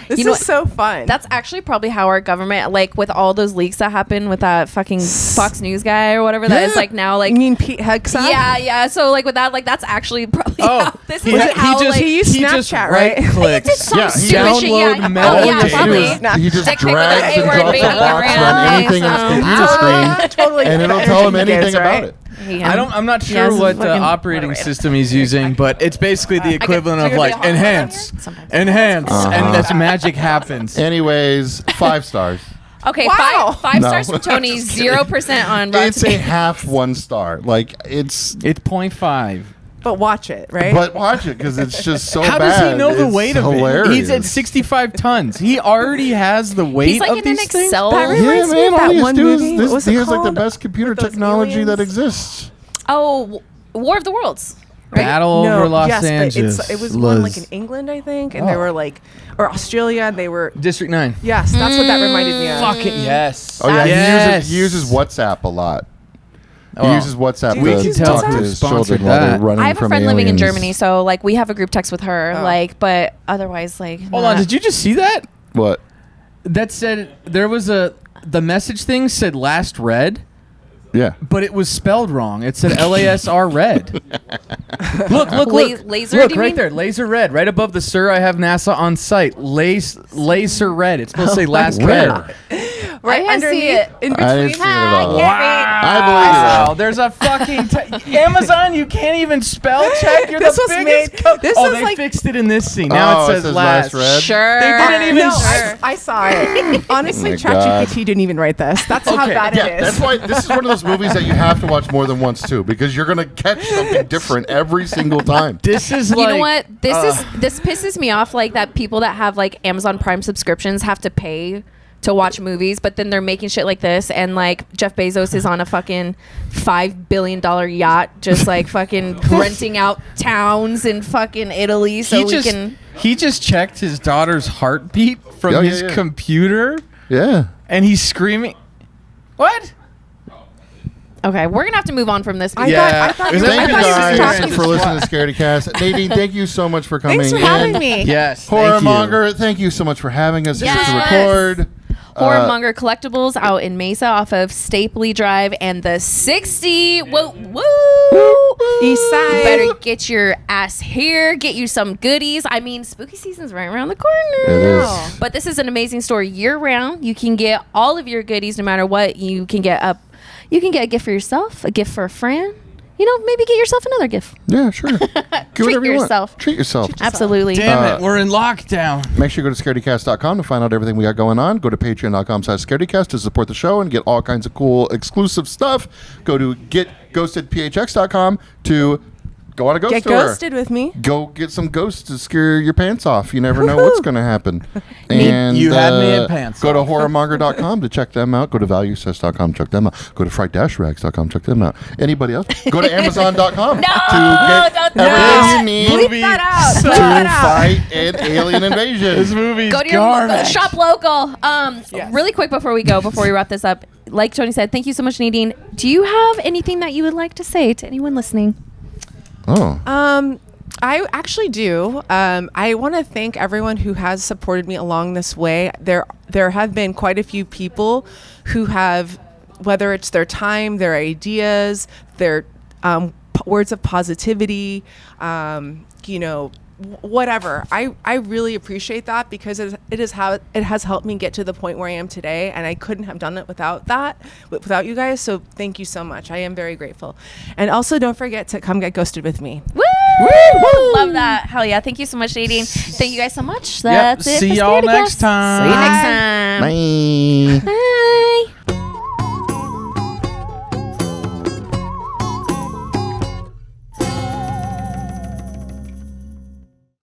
This You know is what? so fun. That's actually probably how our government, like with all those leaks that happened with that fucking Fox News guy or whatever, that is Yeah. like now like you mean Pete Hegseth? yeah. So like with that, like that's actually probably Oh, how, this is like how like he used Snapchat, right? Clicked. did some Yeah, he stupid shit. download Yeah. Meta Oh yeah, data. probably. He just Technically, drags they and were drops a invading box on Iran, anything on his so- computer screen, Totally. and it'll tell him Energy anything gigs, about right? it. Yeah. I'm not Yeah, sure this is what the fucking- operating whatever. system he's using, but it's basically the equivalent so of you're like gonna be hot enhance, on here? Sometimes. enhance, Uh-huh. and that's magic happens. Anyways, 5 stars. Okay, Wow. five No. stars from Tony, 0% on Rotten It's a Tomatoes. half 1 star. Like, it's... It's 0.5. But watch it, right? But watch it, because it's just so How bad. does he know the It's weight of hilarious. it? He's at 65 tons. He already has the weight He's like of in an these things. Excel. That Yeah, reminds me man, of all that he has one to do is movie. this, What was he it has like the called? best computer With those technology that aliens? exists. Oh, War of the Worlds. Right? Battle over Los Angeles. But it was one like in England, I think, and they were like, or Australia, and they were. District 9. Yes, that's what that reminded me of. Fucking yes. Oh yeah, Yes. he uses WhatsApp a lot. He Well, uses WhatsApp we to can talk tell to that. his Sponsored children while they're that. running I have a from friend living in aliens. Germany, so like we have a group text with her, Oh. like, but otherwise, like. Hold on, did you just see that? What? That said, there was the message thing said last read, Yeah. but it was spelled wrong. It said LASR red. Look. Laser, Look do you right mean? there, laser red, right above the "Sir, I have NASA on site." Laser red. It's supposed to say last Where? read. right I see underneath, it. in I between. didn't see it at all. Wow. I believe There's a fucking Amazon. You can't even spell check. You're This the was biggest. made- this oh, was they like- fixed it in this scene. Now Oh, it says last. red. Sure. They didn't even. No, s- I saw it. Honestly, Oh my God. ChatGPT didn't even write this. That's how Okay. bad Yeah, it is. that's why this is one of those movies that you have to watch more than once too, because you're gonna catch something different every single time. This is You like. know what? This pisses me off. Like that people that have like Amazon Prime subscriptions have to pay to watch movies, but then they're making shit like this, and like Jeff Bezos is on a fucking $5 billion yacht, just like fucking renting out towns in fucking Italy, so we can. He just checked his daughter's heartbeat from Oh, yeah, his yeah. computer, Yeah. and he's screaming. What? Okay, we're gonna have to move on from this. I because- Yeah. thought Is you were that Thank you I thought you were guys talking- for listening to Scaredycast. Nadine, thank you so much for coming Thanks for in. having me. Yes. thank you. Horrormonger, thank you so much for having us here to Yes. record. Horrormonger Collectibles out in Mesa off of Stapley Drive and the 60. Woo, woo! East side. You better get your ass here, get you some goodies. I mean, spooky season's right around the corner. It is. But this is an amazing store year round. You can get all of your goodies no matter what. You can get a gift for yourself, a gift for a friend. You know, maybe get yourself another gift. Yeah, sure. Do whatever you yourself. want. Treat yourself. Absolutely. Damn it, we're in lockdown. Make sure you go to scaredycast.com to find out everything we got going on. Go to patreon.com/scaredycast to support the show and get all kinds of cool exclusive stuff. Go to getghostedphx.com to go on a ghost Get tour. ghosted with me. Go get some ghosts to scare your pants off. You never know what's going to happen. And You had me at pants Go to off. horrormonger.com to check them out. Go to valuesess.com, check them out. Go to fright-rags.com, check them out. Anybody else? Go to amazon.com to get don't do everything that. you need Bleep that out. to Bleep that out. fight an alien invasion. This movie's Go to your garbage. shop local. Yes. Really quick before we wrap this up, like Tony said, thank you so much, Nadine. Do you have anything that you would like to say to anyone listening? Oh. I actually do. I want to thank everyone who has supported me along this way. There have been quite a few people who have, whether it's their time, their ideas, their words of positivity, whatever. I really appreciate that because it has helped me get to the point where I am today, and I couldn't have done it without you guys. So thank you so much. I am very grateful. And also don't forget to come get ghosted with me. Woo! Love that. Hell yeah. Thank you so much, Nadine. Thank you guys so much. That's it. See for y'all Scaredycast. next time. See you next time. Bye. Bye.